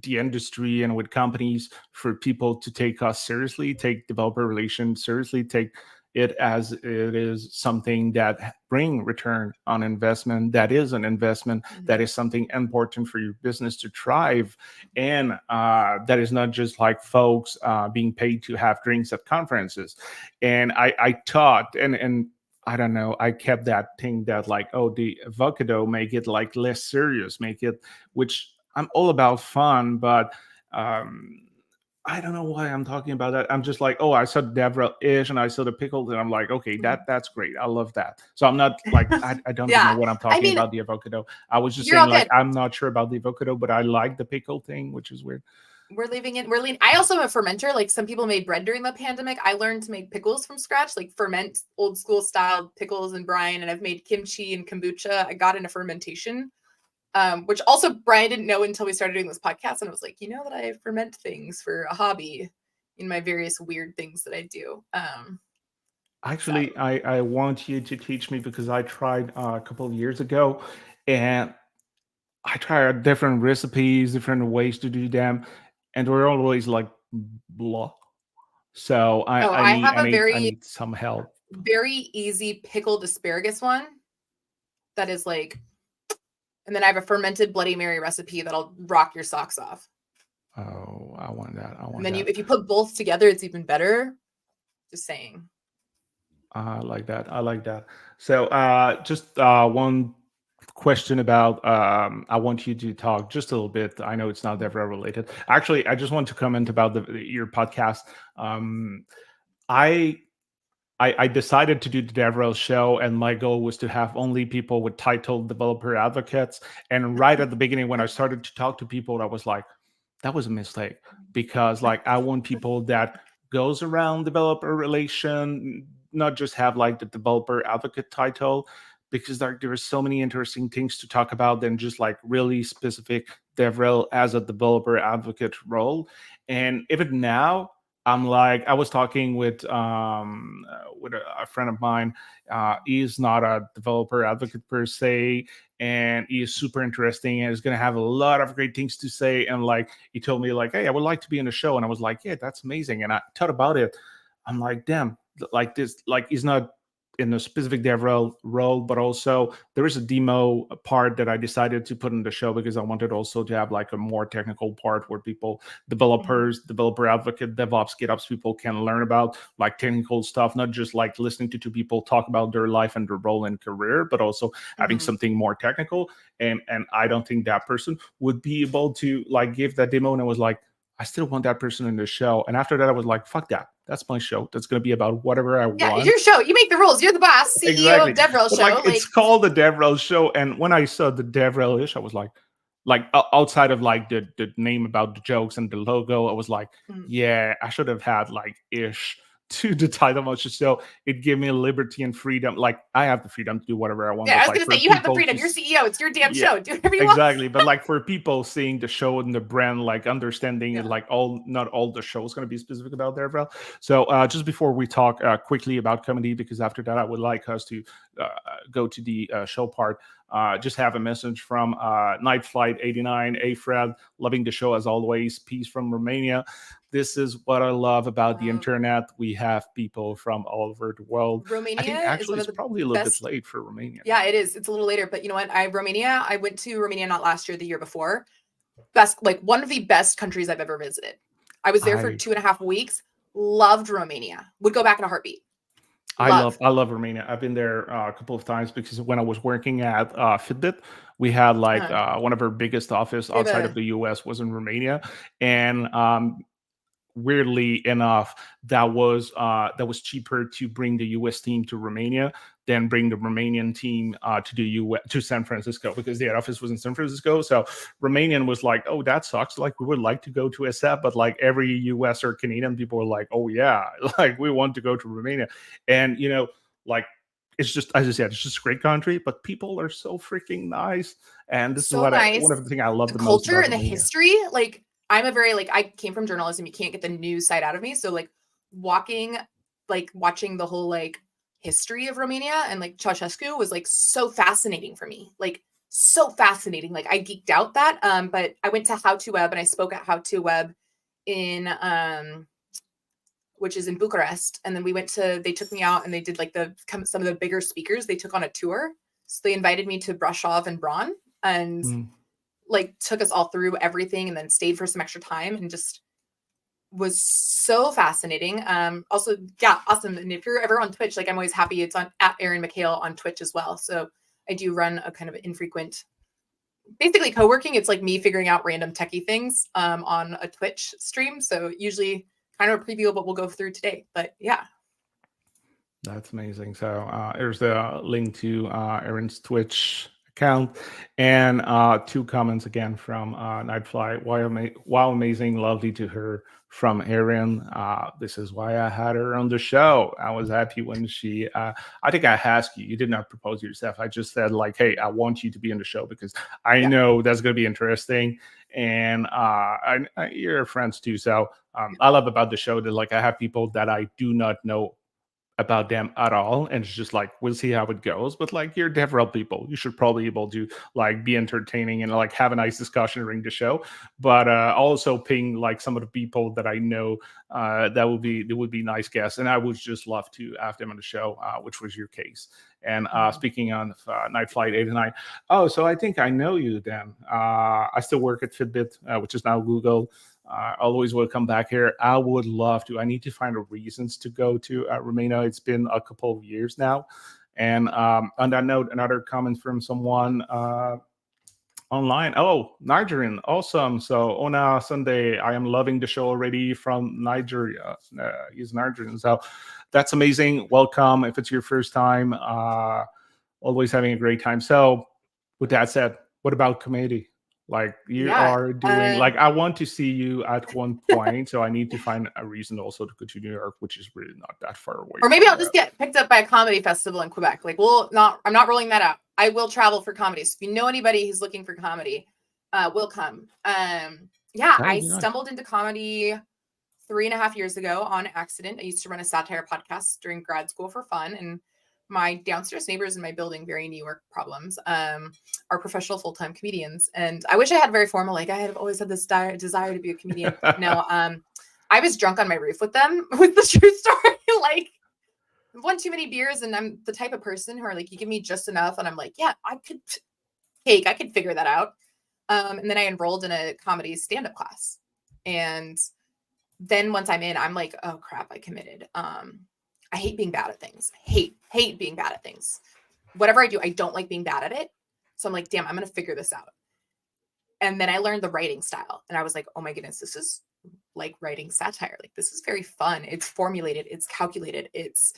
the industry and with companies for people to take us seriously, take developer relations seriously, take it as it is something that bring return on investment, that is an investment, that is something important for your business to thrive, and that is not just like folks being paid to have drinks at conferences. And I thought, and I don't know, I kept that thing that like, oh, the avocado make it like less serious, make it, which I'm all about fun, but I don't know why I'm talking about that. I'm just like, oh, I saw DevRel-ish and I saw the pickles and I'm like, okay, that's great. I love that. So I'm not like, I don't even know what I'm talking about the avocado. I was just saying like, I'm not sure about the avocado, but I like the pickle thing, which is weird. We're leaving it. I also am a fermenter. Like some people made bread during the pandemic. I learned to make pickles from scratch, like ferment old school style pickles and brine. And I've made kimchi and kombucha. I got into fermentation. Which also Brian didn't know until we started doing this podcast. And I was like, you know that I ferment things for a hobby in my various weird things that I do. Actually, so. I want you to teach me because I tried a couple of years ago and I tried different recipes, different ways to do them. And they're always like blah. So I need some help. Very easy pickled asparagus one that is like, and then I have a fermented Bloody Mary recipe that'll rock your socks off. Oh, I want that. And then if you put both together, it's even better. Just saying. I like that. So just one question about, I want you to talk just a little bit. I know it's not DevRel related. Actually, I just want to comment about your podcast. I decided to do the DevRel show, and my goal was to have only people with titled developer advocates. And right at the beginning, when I started to talk to people, I was like, that was a mistake, because like I want people that goes around developer relation, not just have like the developer advocate title, because there are so many interesting things to talk about than just like really specific DevRel as a developer advocate role. And even now, I'm like, I was talking with a friend of mine. He's not a developer advocate per se, and he is super interesting and is going to have a lot of great things to say. And like, he told me like, hey, I would like to be in the show. And I was like, yeah, that's amazing. And I thought about it. I'm like, damn, like this, like he's not in a specific DevRel role, but also there is a demo part that I decided to put in the show because I wanted also to have like a more technical part where people, developers, developer advocate, DevOps, GitOps people can learn about like technical stuff, not just like listening to two people talk about their life and their role and career, but also having something more technical. And I don't think that person would be able to like give that demo. And I was like, I still want that person in the show. And after that, I was like, fuck that. That's my show. That's going to be about whatever I want. Yeah, your show. You make the rules. You're the boss, CEO of DevRel show. Like, it's called the DevRel show. And when I saw the DevRelish, I was like outside of like the name about the jokes and the logo, I was like, yeah, I should have had like ish to the title of the show. It gave me liberty and freedom. Like I have the freedom to do whatever I want. Yeah, I was going to say, you have the freedom. You're CEO. It's your damn show. Do whatever you want. Exactly. But like for people seeing the show and the brand, like understanding it, like not all the show is going to be specific about DevRel. So just before we talk quickly about comedy, because after that, I would like us to go to the show part. Just have a message from Night Flight 89. Hey, Fred, loving the show as always. Peace from Romania. This is what I love about the internet. We have people from all over the world. Romania, I think actually it's probably a little bit late for Romania. Yeah, it is. It's a little later, but you know what? I went to Romania not last year, the year before. One of the best countries I've ever visited. I was there for 2.5 weeks. Loved Romania. Would go back in a heartbeat. I love Romania. I've been there a couple of times because when I was working at Fitbit, we had like one of our biggest office outside of the US was in Romania, and weirdly enough, that was cheaper to bring the US team to Romania than bring the Romanian team to the US to San Francisco, because the office was in San Francisco. So Romanian was like, oh, that sucks. Like, we would like to go to SF, but like every US or Canadian people were like, oh yeah, like we want to go to Romania. And like, it's just, as I said, it's just a great country, but people are so freaking nice. And this is what one of the things I love the most culture about and the Romania. history. Like, I'm a very, like, I came from journalism. You can't get the news side out of me. So like watching the whole like history of Romania and like Ceausescu was like so fascinating for me. Like, so fascinating. Like, I geeked out that. But I went to How to Web and I spoke at How to Web in which is in Bucharest. And then they took me out and they did like some of the bigger speakers. They took on a tour. So they invited me to Brasov and Braun and like took us all through everything, and then stayed for some extra time, and just was so fascinating. Also, yeah, awesome. And if you're ever on Twitch, like, I'm always happy. It's on at Erin Mikail on Twitch as well. So I do run a kind of infrequent, basically co-working. It's like me figuring out random techie things on a Twitch stream. So usually kind of a preview of what we'll go through today. But yeah. That's amazing. So there's the link to Erin's Twitch account, and 2 comments again from Nightfly. Wow, amazing, lovely to hear from Erin. This is why I had her on the show. I was happy when she, I think I asked you, you did not propose yourself. I just said like, hey, I want you to be on the show because I know that's going to be interesting. And you're friends too. So I love about the show that like I have people that I do not know about them at all, and it's just like, we'll see how it goes, but like, you're DevRel people, you should probably be able to like be entertaining and like have a nice discussion during the show, but also ping like some of the people that I know that would be nice guests, and I would just love to have them on the show, which was your case. And speaking on Night Flight 89, so I think I know you then. I still work at Fitbit, which is now Google. Always will come back here. I would love to. I need to find reasons to go to Romania. It's been a couple of years now. And on that note, another comment from someone online. Oh, Nigerian. Awesome. So Ona Sunday, I am loving the show already from Nigeria. He's Nigerian. So that's amazing. Welcome. If it's your first time, always having a great time. So with that said, what about comedy? Like, you are doing, like, I want to see you at one point, so I need to find a reason also to go to New York, which is really not that far away. Or maybe I'll just get picked up by a comedy festival in Quebec. Like, I'm not rolling that out. I will travel for comedy. So if you know anybody who's looking for comedy, we'll come. I stumbled into comedy 3.5 years ago on accident. I used to run a satire podcast during grad school for fun, and my downstairs neighbors in my building, very New York problems, are professional full-time comedians. And I wish I had very formal, like, I have always had this desire to be a comedian. No, I was drunk on my roof with them, with the true story. Like, one too many beers, and I'm the type of person who are like, you give me just enough, and I'm like, yeah, I could figure that out. And then I enrolled in a comedy stand-up class. And then once I'm in, I'm like, oh crap, I committed. I hate being bad at things. Hate being bad at things. Whatever I do, I don't like being bad at it. So I'm like, damn, I'm going to figure this out. And then I learned the writing style, and I was like, oh my goodness, this is like writing satire. Like, this is very fun. It's formulated. It's calculated. It's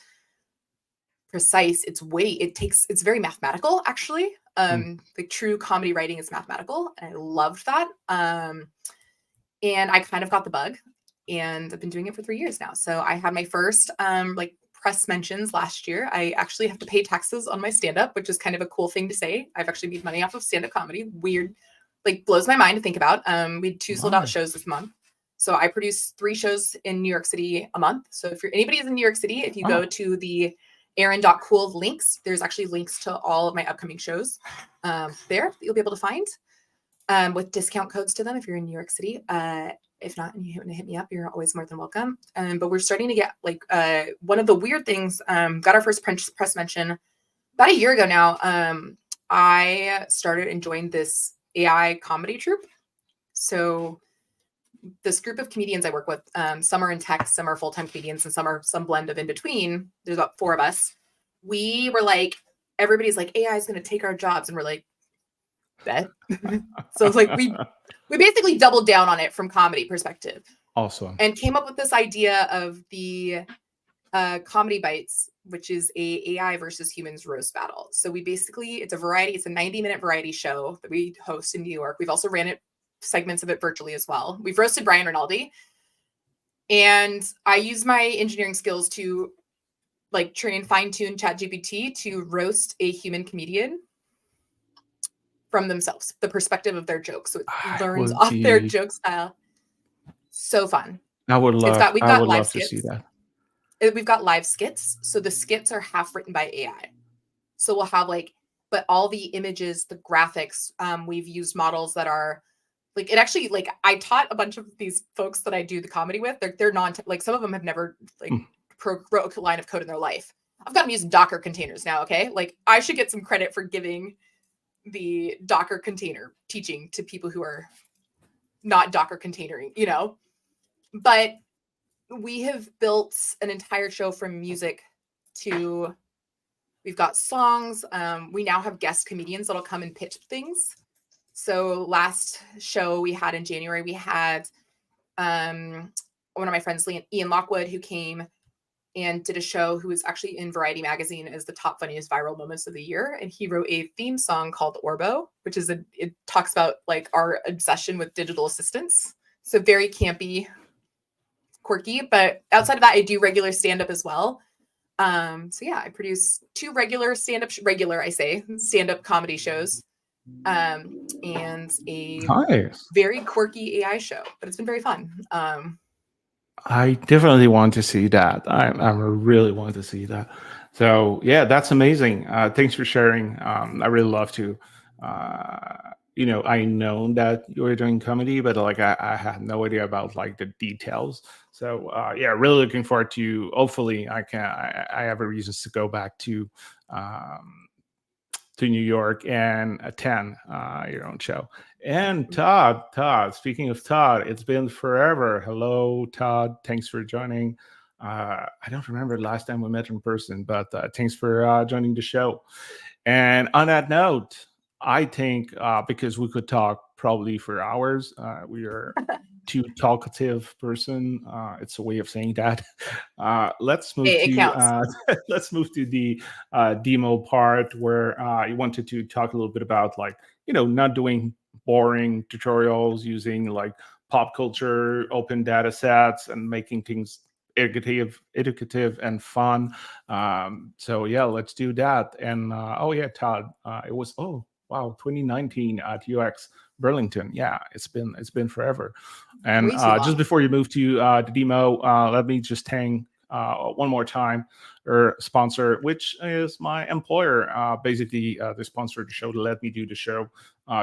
precise. It's very mathematical, actually. Like, true comedy writing is mathematical. And I loved that. And I kind of got the bug, and I've been doing it for 3 years now. So I had my first like press mentions last year. I actually have to pay taxes on my stand-up, which is kind of a cool thing to say. I've actually made money off of stand-up comedy. Weird, like, blows my mind to think about. We had 2 sold-out shows this month. So I produce 3 shows in New York City a month. So if anybody's in New York City, if you go to the Erin.cool links, there's actually links to all of my upcoming shows there that you'll be able to find with discount codes to them if you're in New York City. If not, and you want to hit me up, you're always more than welcome. But we're starting to get, like, one of the weird things, got our first press mention about a year ago now. I started enjoying this AI comedy troupe. So this group of comedians I work with, some are in tech, some are full-time comedians, and some are some blend of in between. There's about 4 of us. We were like, everybody's like, AI is going to take our jobs. And we're like, bet. So it's like, we basically doubled down on it from comedy perspective. Awesome. And came up with this idea of the Comedy Bites, which is a AI versus humans roast battle. So we basically, it's a 90-minute variety show that we host in New York. We've also ran segments of it virtually as well. We've roasted Brian Rinaldi. And I use my engineering skills to like fine-tune ChatGPT to roast a human comedian from themselves, the perspective of their jokes. So it learns off their joke style. So fun. I would love to see that. We've got live skits. So the skits are half written by AI. So we'll have but all the images, the graphics, we've used models that are like, it actually, like, I taught a bunch of these folks that I do the comedy with. They're some of them have never wrote a line of code in their life. I've got them using Docker containers now. Okay. Like, I should get some credit for giving the Docker container teaching to people who are not Docker containering, but we have built an entire show from music to, we've got songs. We now have guest comedians that'll come and pitch things. So last show we had in January, we had one of my friends, Ian Lockwood, who came and did a show, who was actually in Variety magazine as the top funniest viral moments of the year. And he wrote a theme song called Orbo, which is it talks about like our obsession with digital assistants. So very campy, quirky, but outside of that, I do regular stand-up as well. So yeah, I produce 2 stand-up comedy shows, and a very quirky AI show, but it's been very fun. I definitely want to see that. I really want to see that. So yeah, that's amazing. Thanks for sharing. I really love to. I know that you were doing comedy, but like I had no idea about like the details. So yeah, really looking forward to. Hopefully, I have a reasons to go back to New York and attend your own show. And Todd, speaking of Todd, it's been forever. Hello, Todd. Thanks for joining. I don't remember the last time we met in person, but thanks for joining the show. And on that note, I think because we could talk probably for hours, we are too talkative person. It's a way of saying that. Let's move let's move to the demo part where you wanted to talk a little bit about like not doing boring tutorials, using like pop culture, open data sets, and making things educative and fun. So yeah, let's do that. And Todd, it was 2019 at UX Burlington. Yeah, it's been forever. And just before you move to the demo, let me just thank one more time our sponsor, which is my employer. Basically, they sponsored the show to let me do the show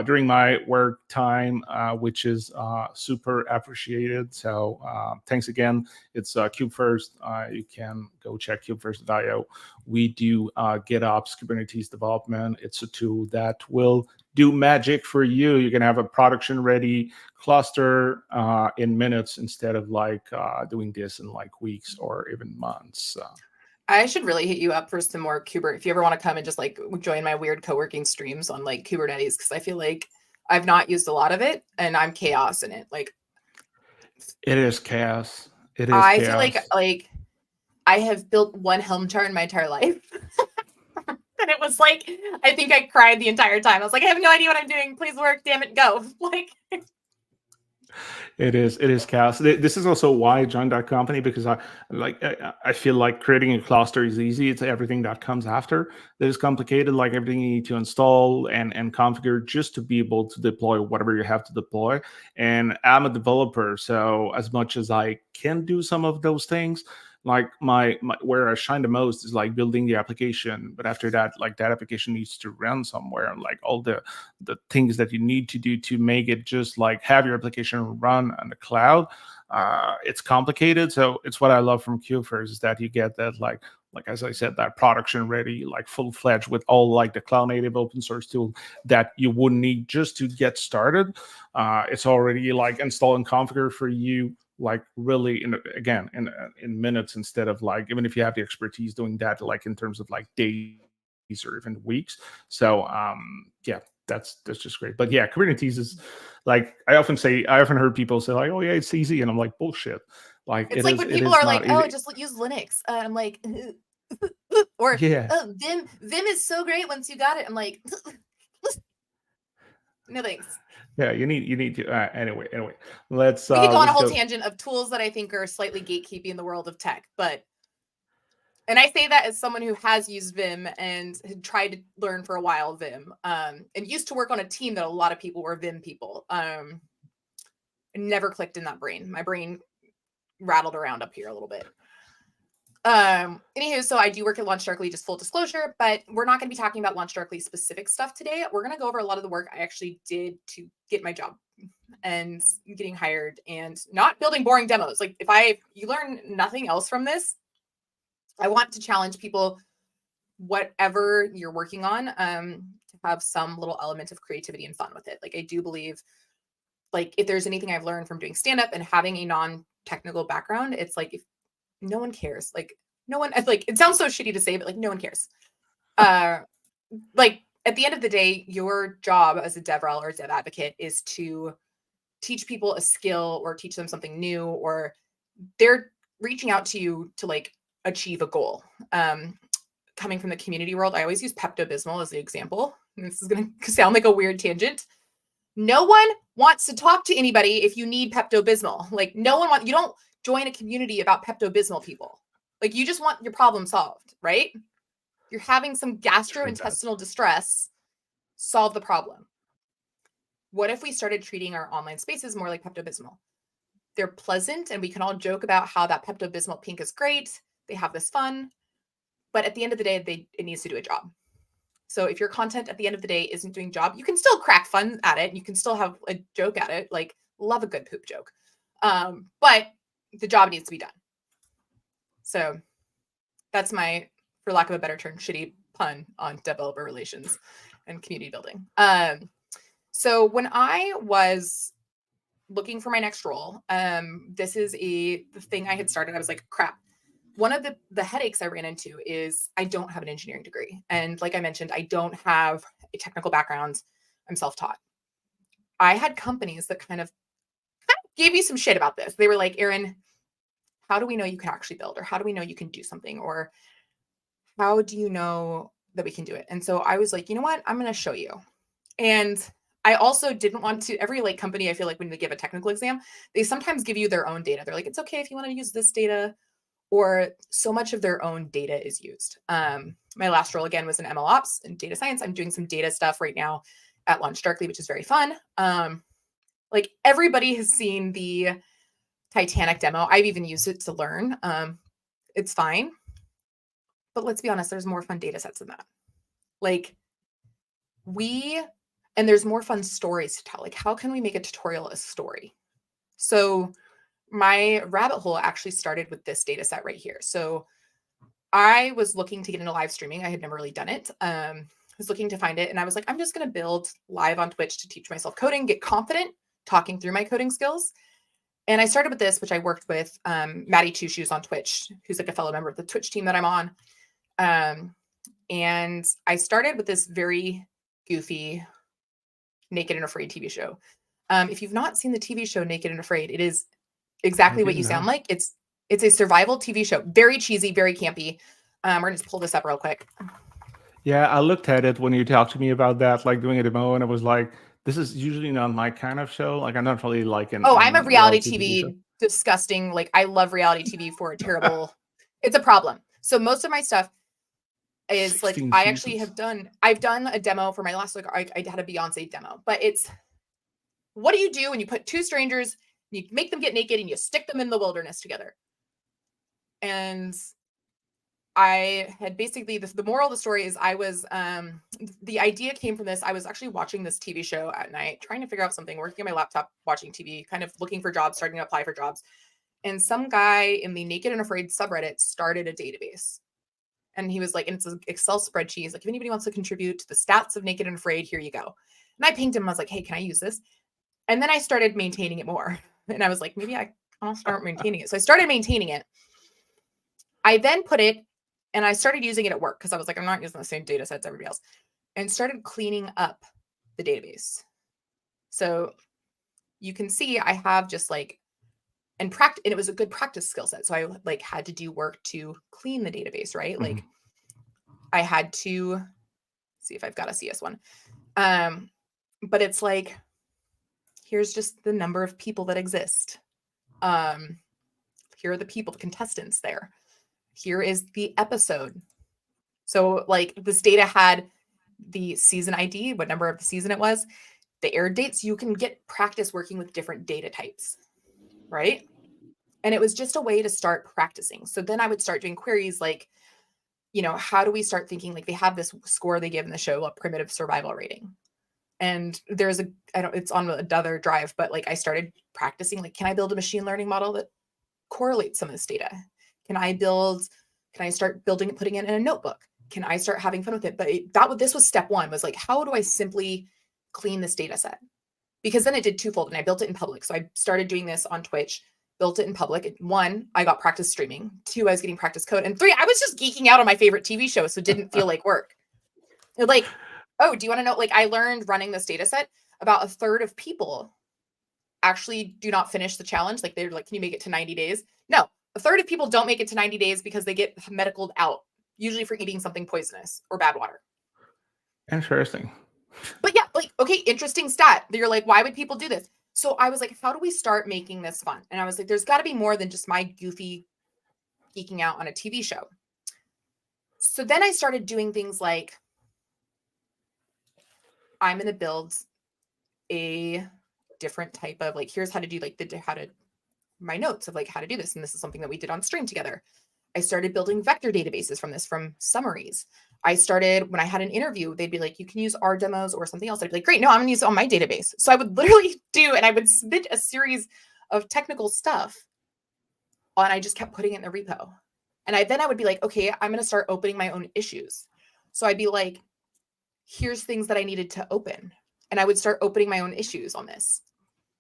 during my work time, which is super appreciated. So thanks again. It's KubeFirst. You can go check KubeFirst.io. We do GitOps Kubernetes development. It's a tool that will do magic for you. You can have a production ready cluster in minutes instead of like doing this in like weeks or even months. I should really hit you up for some more Kubernetes. If you ever want to come and just like join my weird co-working streams on like Kubernetes, because I feel like I've not used a lot of it and I'm chaos in it. Like, it is chaos. It is. I feel like I have built one Helm chart in my entire life. And it was like, I think I cried the entire time. I was like, I have no idea what I'm doing. Please work. Damn it, go. Like, it is chaos. This is also why I joined that company, because I feel like creating a cluster is easy. It's everything that comes after that is complicated, like everything you need to install and configure just to be able to deploy whatever you have to deploy. And I'm a developer, so as much as I can do some of those things, like my where I shine the most is like building the application. But after that, like that application needs to run somewhere, and like all the things that you need to do to make it just like have your application run on the cloud. it's complicated. So it's what I love from Qfers is that you get that like as I said, that production ready, like full fledged with all like the cloud native open source tool that you wouldn't need just to get started. It's already like install and configure for you, like really in minutes, instead of like, even if you have the expertise doing that, like in terms of like days or even weeks. So yeah, that's just great. But yeah, Kubernetes is like, I often heard people say like, oh yeah, it's easy, and I'm like, bullshit. Like It's like when people are like, oh, just use Linux. I'm like, or yeah. oh, Vim is so great once you got it. I'm like, no thanks. Yeah, you need to anyway. Let's We could go on a whole go. tangent of tools that I think are slightly gatekeeping in the world of tech, and I say that as someone who has used Vim and had tried to learn for a while Vim, and used to work on a team that a lot of people were Vim people. Never clicked in that brain. My brain rattled around up here a little bit. Anywho, so I do work at LaunchDarkly, just full disclosure, but we're not going to be talking about LaunchDarkly specific stuff today. We're going to go over a lot of the work I actually did to get my job and getting hired, and not building boring demos. Like if you learn nothing else from this, I want to challenge people, whatever you're working on, to have some little element of creativity and fun with it. Like I do believe, like if there's anything I've learned from doing stand-up and having a non-technical background, it's like, if no one cares, like no one, like it sounds so shitty to say, but like no one cares. Like at the end of the day, your job as a DevRel or a dev advocate is to teach people a skill or teach them something new, or they're reaching out to you to like achieve a goal. Coming from the community world, I always use Pepto-Bismol as the example. And this is going to sound like a weird tangent. No one wants to talk to anybody if you need Pepto-Bismol. Like no one wants, you don't join a community about Pepto-Bismol people. Like you just want your problem solved, right? You're having some gastrointestinal distress, solve the problem. What if we started treating our online spaces more like Pepto-Bismol? They're pleasant and we can all joke about how that Pepto-Bismol pink is great. They have this fun, but at the end of the day, it needs to do a job. So if your content at the end of the day isn't doing job, you can still crack fun at it. You can still have a joke at it. Like love a good poop joke. But the job needs to be done. So that's my, for lack of a better term, shitty pun on developer relations and community building. So when I was looking for my next role, this is the thing I had started. I was like, crap. One of the headaches I ran into is I don't have an engineering degree. And like I mentioned, I don't have a technical background. I'm self-taught. I had companies that kind of gave me some shit about this. They were like, Erin, how do we know you can actually build? Or how do we know you can do something? Or how do you know that we can do it? And so I was like, you know what? I'm going to show you. And I also didn't want to, every like company, I feel like when they give a technical exam, they sometimes give you their own data. They're like, it's okay if you want to use this data, or so much of their own data is used. My last role again was in ML ops and data science. I'm doing some data stuff right now at LaunchDarkly, which is very fun. Like everybody has seen the Titanic demo. I've even used it to learn. It's fine. But let's be honest, there's more fun data sets than that. Like and there's more fun stories to tell. Like how can we make a tutorial a story? So my rabbit hole actually started with this data set right here. So I was looking to get into live streaming. I had never really done it. I was looking to find it. And I was like, I'm just going to build live on Twitch to teach myself coding, get confident talking through my coding skills. And I started with this, which I worked with Maddie Two Shoes on Twitch, who's like a fellow member of the Twitch team that I'm on. And I started with this very goofy Naked and Afraid TV show. If you've not seen the TV show Naked and Afraid, it is exactly what you sound like. It's a survival TV show. Very cheesy, very campy. We're gonna just pull this up real quick. Yeah, I looked at it when you talked to me about that, like doing a demo, and I was like, this is usually not my kind of show. Like I'm not really like an I'm a reality TV disgusting. Like I love reality TV for a terrible, it's a problem. So most of my stuff is like, I actually I've done a demo for my last, like I had a Beyonce demo, but it's, what do you do when you put two strangers, you make them get naked and you stick them in the wilderness together? And I had basically, the moral of the story is I was, the idea came from this. I was actually watching this TV show at night, trying to figure out something, working on my laptop, watching TV, kind of looking for jobs, starting to apply for jobs. And some guy in the Naked and Afraid subreddit started a database. And he was like, and it's an Excel spreadsheet. He's like, if anybody wants to contribute to the stats of Naked and Afraid, here you go. And I pinged him. I was like, hey, can I use this? And then I started maintaining it more. And I was like, maybe I'll start maintaining it. So I started maintaining it. I then put it, and I started using it at work because I was like, I'm not using the same data sets everybody else, and started cleaning up the database. So you can see I have just like, and it was a good practice skill set. So I like had to do work to clean the database, right? Mm-hmm. Like I had to see if I've got a CS1. But it's like, here's just the number of people that exist. Here are the people, the contestants there. Here is the episode. So like this data had the season ID, what number of the season it was, the air dates. You can get practice working with different data types, right? And it was just a way to start practicing. So then I would start doing queries like, you know, how do we start thinking, like they have this score they give in the show, a primitive survival rating. And there's it's on another drive, but like I started practicing, like, can I build a machine learning model that correlates some of this data? Can I start building it, putting it in a notebook? Can I start having fun with it? But this was step one, was like, how do I simply clean this data set? Because then it did twofold, and I built it in public. So I started doing this on Twitch, built it in public. 1, I got practice streaming. 2, I was getting practice code. And 3, I was just geeking out on my favorite TV show. So it didn't feel like work. Like, oh, do you want to know? Like I learned running this data set, about a third of people actually do not finish the challenge. Like they're like, can you make it to 90 days? No, a third of people don't make it to 90 days because they get medicaled out, usually for eating something poisonous or bad water. Interesting. But yeah, like, okay, interesting stat. You're like, why would people do this? So I was like, how do we start making this fun? And I was like, there's got to be more than just my goofy geeking out on a TV show. So then I started doing things like, I'm going to build a different type of, like, here's how to do like my notes of like how to do this. And this is something that we did on stream together. I started building vector databases from summaries. I started, when I had an interview, they'd be like, you can use our demos or something else. I'd be like, great, no, I'm gonna use it on my database. So I would literally and I would submit a series of technical stuff, and I just kept putting it in the repo. And then I would be like, okay, I'm gonna start opening my own issues. So I'd be like, here's things that I needed to open. And I would start opening my own issues on this.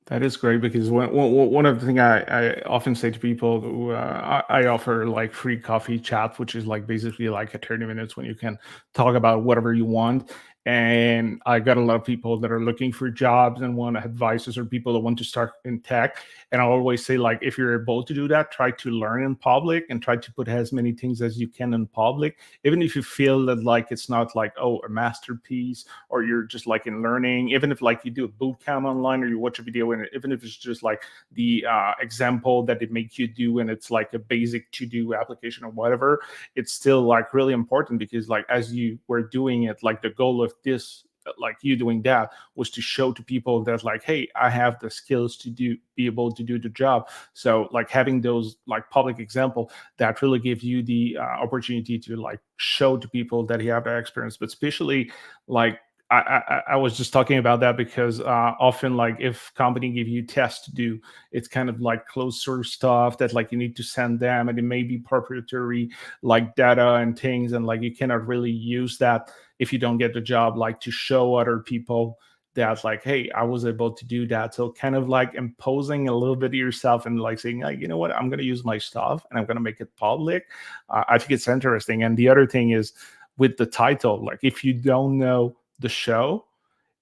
That is great, because one of the things I often say to people who I offer like free coffee chat, which is like basically like a 30 minutes when you can talk about whatever you want. And I got a lot of people that are looking for jobs and want advices, or people that want to start in tech. And I always say, like, if you're able to do that, try to learn in public and try to put as many things as you can in public, even if you feel that like it's not like, oh, a masterpiece, or you're just like in learning, even if like you do a boot camp online or you watch a video, and even if it's just like the example that it makes you do, and it's like a basic to-do application or whatever, it's still like really important, because like as you were doing it, like the goal of this, like you doing that, was to show to people that like, hey, I have the skills to be able to do the job. So like having those like public example, that really gives you the opportunity to like show to people that you have that experience. But especially like I was just talking about that because often, like, if company give you tests to do, it's kind of like closed source stuff that like you need to send them, and it may be proprietary like data and things, and like you cannot really use that if you don't get the job, like to show other people that like, hey, I was able to do that. So kind of like imposing a little bit of yourself and like saying, like, you know what, I'm going to use my stuff and I'm going to make it public. I think it's interesting. And the other thing is with the title, like if you don't know the show,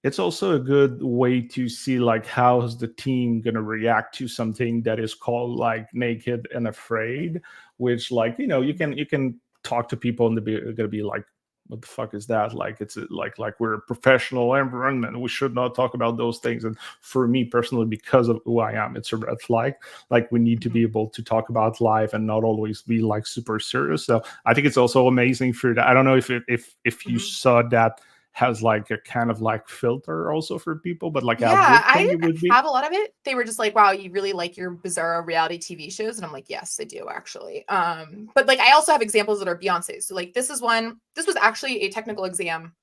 it's also a good way to see like how is the team going to react to something that is called like Naked and Afraid, which like, you know, you can talk to people and they're going to be like, what the fuck is that? Like, it's like we're a professional environment, we should not talk about those things. And for me personally, because of who I am, it's a red flag. Like, we need to be able to talk about life and not always be like super serious. So I think it's also amazing for that. I don't know if you saw that has like a kind of like filter also for people, but like a Yeah, good I thing it didn't would be. have a lot of it. They were just like, "Wow, you really like your bizarre reality TV shows?" And I'm like, "Yes, I do actually." But like I also have examples that are Beyonce's. So like this is one. This was actually a technical exam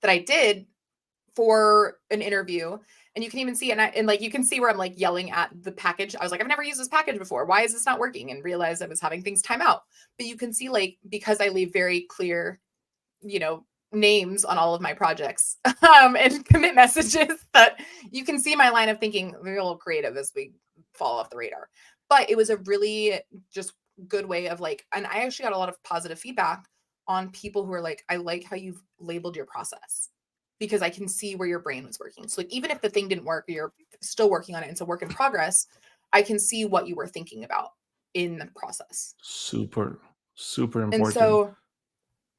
that I did for an interview, and you can even see, and like you can see where I'm like yelling at the package. I was like, "I've never used this package before. Why is this not working?" And realized I was having things time out. But you can see like because I leave very clear, names on all of my projects and commit messages, that you can see my line of thinking real creative as we fall off the radar. But it was a really just good way of like, and I actually got a lot of positive feedback on people who are like, I like how you've labeled your process because I can see where your brain was working. So like even if the thing didn't work, or you're still working on it, it's a work in progress, I can see what you were thinking about in the process. Super, super And important. so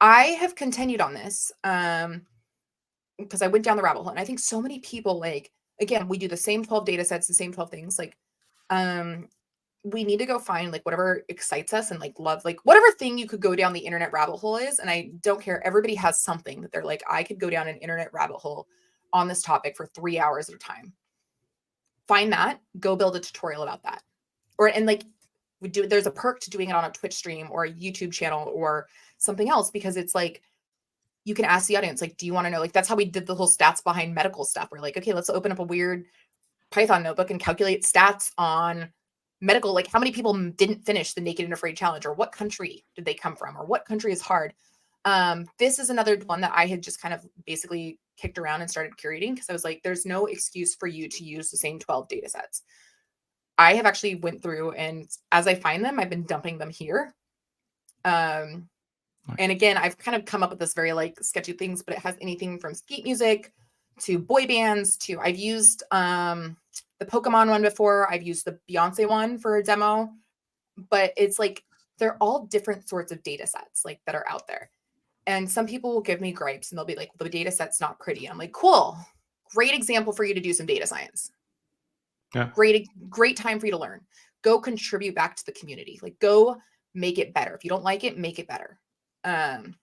I have continued on this because I went down the rabbit hole. And I think so many people, like, again, we do the same 12 data sets, the same 12 things. Like, um, we need to go find like whatever excites us and like love, like whatever thing you could go down the internet rabbit hole is. And I don't care. Everybody has something that they're like, I could go down an internet rabbit hole on this topic for 3 hours at a time. Find that, go build a tutorial about that. And like there's a perk to doing it on a Twitch stream or a YouTube channel or something else, because it's like, you can ask the audience, like, do you want to know? Like, that's how we did the whole stats behind medical stuff. We're like, okay, let's open up a weird Python notebook and calculate stats on medical. Like, how many people didn't finish the Naked and Afraid challenge, or what country did they come from, or what country is hard? This is another one that I had just kind of basically kicked around and started curating, because I was like, there's no excuse for you to use the same 12 data sets. I have actually went through, and as I find them, I've been dumping them here. And again, I've kind of come up with this very like sketchy things, but it has anything from skeet music to boy bands to, I've used the Pokemon one before. I've used the Beyonce one for a demo, but it's like, they're all different sorts of data sets like that are out there. And some people will give me gripes and they'll be like, the data set's not pretty. I'm like, cool, great example for you to do some data science. Yeah. Great time for you to learn. Go contribute back to the community. Like, go make it better. If you don't like it, make it better. And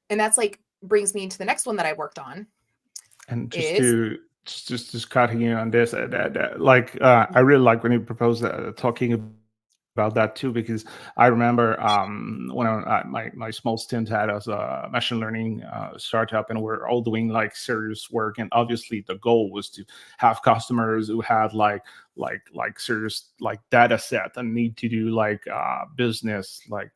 that's like brings me to the next one that I worked on. And Is just cutting in on this, I really like when you propose talking about that too, because I remember when my small stint had as a machine learning startup, and we're all doing like serious work, and obviously the goal was to have customers who had like serious like data set and need to do like business like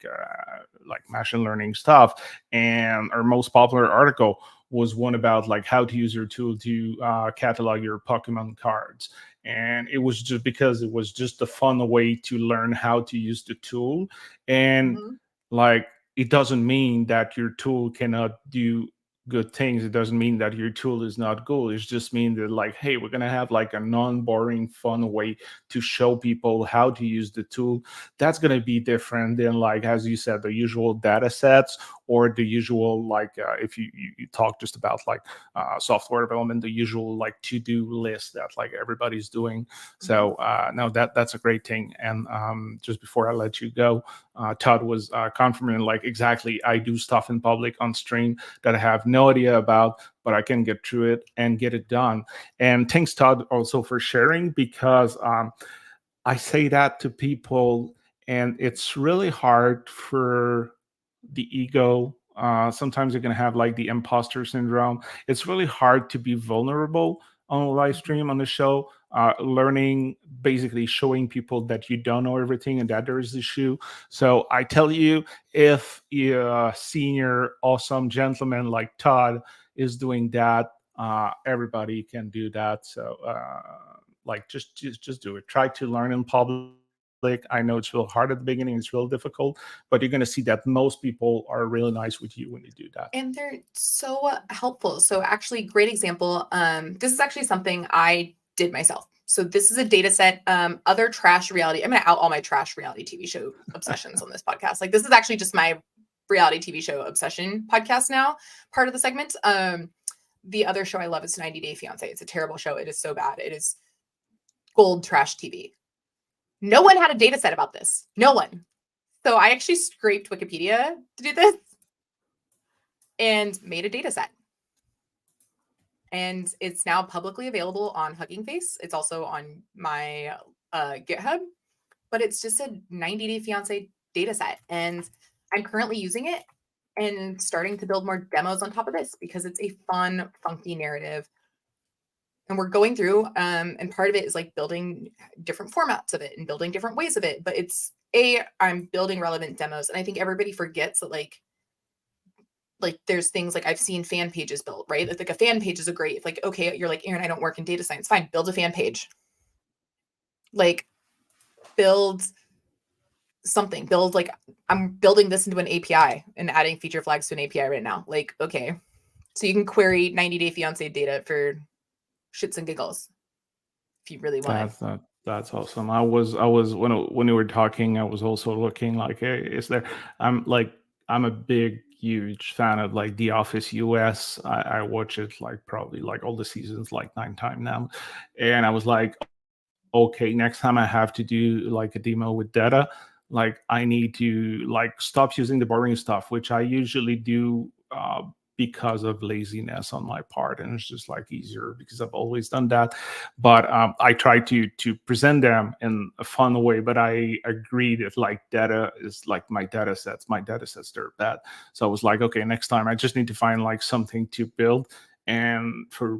machine learning stuff. And our most popular article was one about like how to use your tool to catalog your Pokemon cards. And it was just because it was just a fun way to learn how to use the tool. And like, it doesn't mean that your tool cannot do good things. It doesn't mean that your tool is not good. It's just mean that like, hey, we're gonna have like a non-boring fun way to show people how to use the tool. That's gonna be different than, like, as you said, the usual data sets, or the usual like if you talk just about like software development, the usual like to-do list that like everybody's doing. So no, that's a great thing. And just before I let you go, Todd was confirming like, exactly, I do stuff in public on stream that I have no idea about, but I can get through it and get it done. And thanks, Todd, also for sharing, because I say that to people, and it's really hard for the ego. Sometimes you're going to have like the imposter syndrome. It's really hard to be vulnerable on a live stream, on the show, learning, basically showing people that you don't know everything and that there is issue. So I tell you, if a senior, awesome gentleman like Todd is doing that, everybody can do that. So like just do it. Try to learn in public. I know it's real hard at the beginning, it's real difficult, but you're going to see that most people are really nice with you when you do that. And they're so helpful. So actually, great example. This is actually something I did myself. So this is a data set. Other trash reality. I'm going to out all my trash reality TV show obsessions on this podcast. Like, this is actually just my reality TV show obsession podcast now, part of the segment. The other show I love is 90 Day Fiance. It's a terrible show. It is so bad. It is gold trash TV. No one had a data set about this. No one. So I actually scraped Wikipedia to do this and made a data set. and it's now publicly available on Hugging Face. It's also on my GitHub, but it's just a 90 Day Fiance data set. And I'm currently using it and starting to build more demos on top of this because it's a fun, funky narrative. And we're going through, and part of it is like building different formats of it and building different ways of it. But I'm building relevant demos. And I think everybody forgets that like there's things like I've seen fan pages built, right? Like a fan page is a great, like, okay, you're like, Erin, I don't work in data science. Fine, build a fan page. Like build something, like I'm building this into an API and adding feature flags to an API right now. Like, okay, so you can query 90 Day Fiance data for shits and giggles if you really want it. That's awesome. I was when you were talking, I was also looking like, hey, is there? I'm a big huge fan of like The Office US. I watch it like probably like all the seasons like 9 times now, and I was like, okay, next time I have to do like a demo with data, like I need to like stop using the boring stuff, which I usually do because of laziness on my part, and it's just like easier because I've always done that. But I try to present them in a fun way. But I agree that like data is like my data sets. My data sets, they're bad. So I was like, okay, next time I just need to find like something to build, and for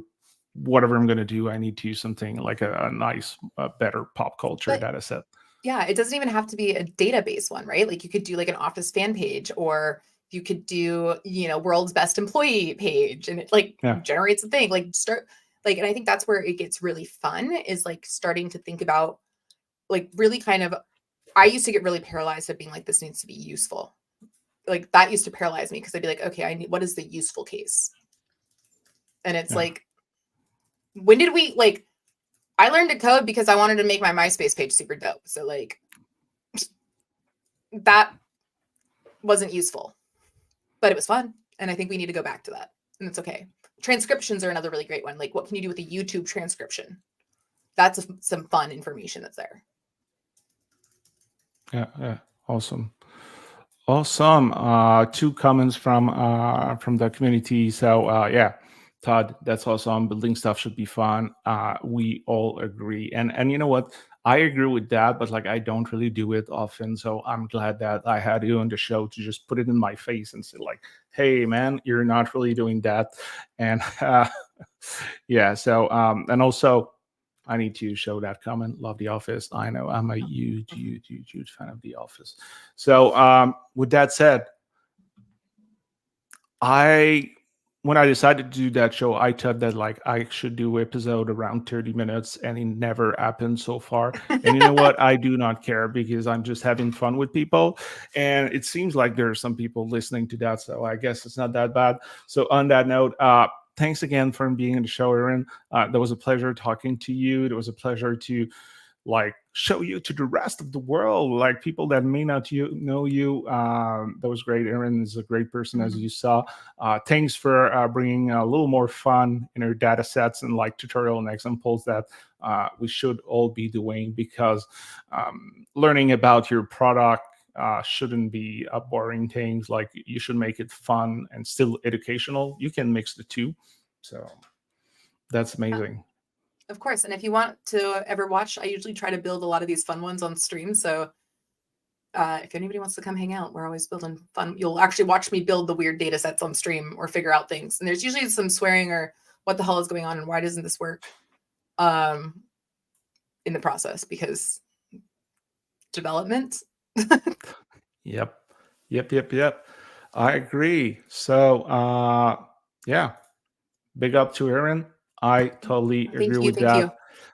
whatever I'm going to do, I need to use something like a nice, better pop culture data set. Yeah, it doesn't even have to be a database one, right? Like you could do like an Office fan page, or you could do, world's best employee page, and it like generates a thing. Like start like, and I think that's where it gets really fun, is like starting to think about like really kind of, I used to get really paralyzed at being like, this needs to be useful. Like that used to paralyze me because I'd be like, okay, what is the useful case? And it's like, when did we like, I learned to code because I wanted to make my MySpace page super dope. So like that wasn't useful, but it was fun. And I think we need to go back to that. And it's okay. Transcriptions are another really great one. Like what can you do with a YouTube transcription? That's some fun information that's there. Yeah. Awesome. 2 comments from the community. So yeah, Todd, that's awesome. Building stuff should be fun. We all agree. And you know what? I agree with that, but like I don't really do it often. So I'm glad that I had you on the show to just put it in my face and say like, hey man, you're not really doing that. And yeah, so and also I need to show that comment. Love The Office. I know I'm a huge fan of The Office. So with that said, when I decided to do that show, I thought that like I should do episode around 30 minutes, and it never happened so far. And you know what? I do not care because I'm just having fun with people. And it seems like there are some people listening to that. So I guess it's not that bad. So on that note, thanks again for being in the show, Erin. That was a pleasure talking to you. It was a pleasure to like show you to the rest of the world, like people that may not know you. That was great. Erin is a great person, as you saw. Thanks for bringing a little more fun in our data sets and like tutorial and examples that we should all be doing, because learning about your product shouldn't be a boring things. Like you should make it fun and still educational. You can mix the two. So that's amazing. Of course. And if you want to ever watch, I usually try to build a lot of these fun ones on stream. So if anybody wants to come hang out, we're always building fun. You'll actually watch me build the weird data sets on stream or figure out things. And there's usually some swearing or what the hell is going on and why doesn't this work in the process, because development. Yep. I agree. So yeah, big up to Erin. I totally agree with that. Thank you.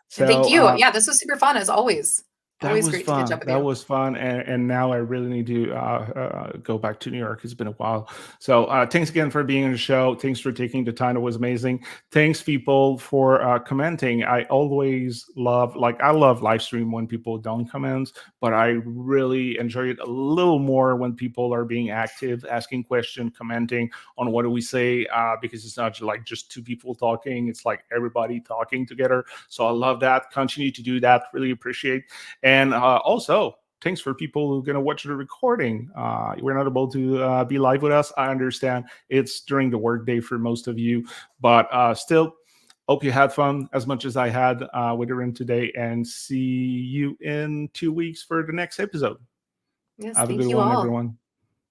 So, and thank you. Yeah, this was super fun as always. Always great to catch up with you. That was fun. And now I really need to go back to New York. It's been a while. So thanks again for being on the show. Thanks for taking the time. It was amazing. Thanks, people, for commenting. I always love, I love live stream when people don't comment, but I really enjoy it a little more when people are being active, asking questions, commenting on what do we say, because it's not like just 2 people talking. It's like everybody talking together. So I love that. Continue to do that. Really appreciate. And also, thanks for people who are going to watch the recording. We're not able to be live with us. I understand it's during the workday for most of you, but still, Hope you had fun as much as I had with Erin today, and see you in 2 weeks for the next episode. Yes, Have a thank good you one, all. everyone.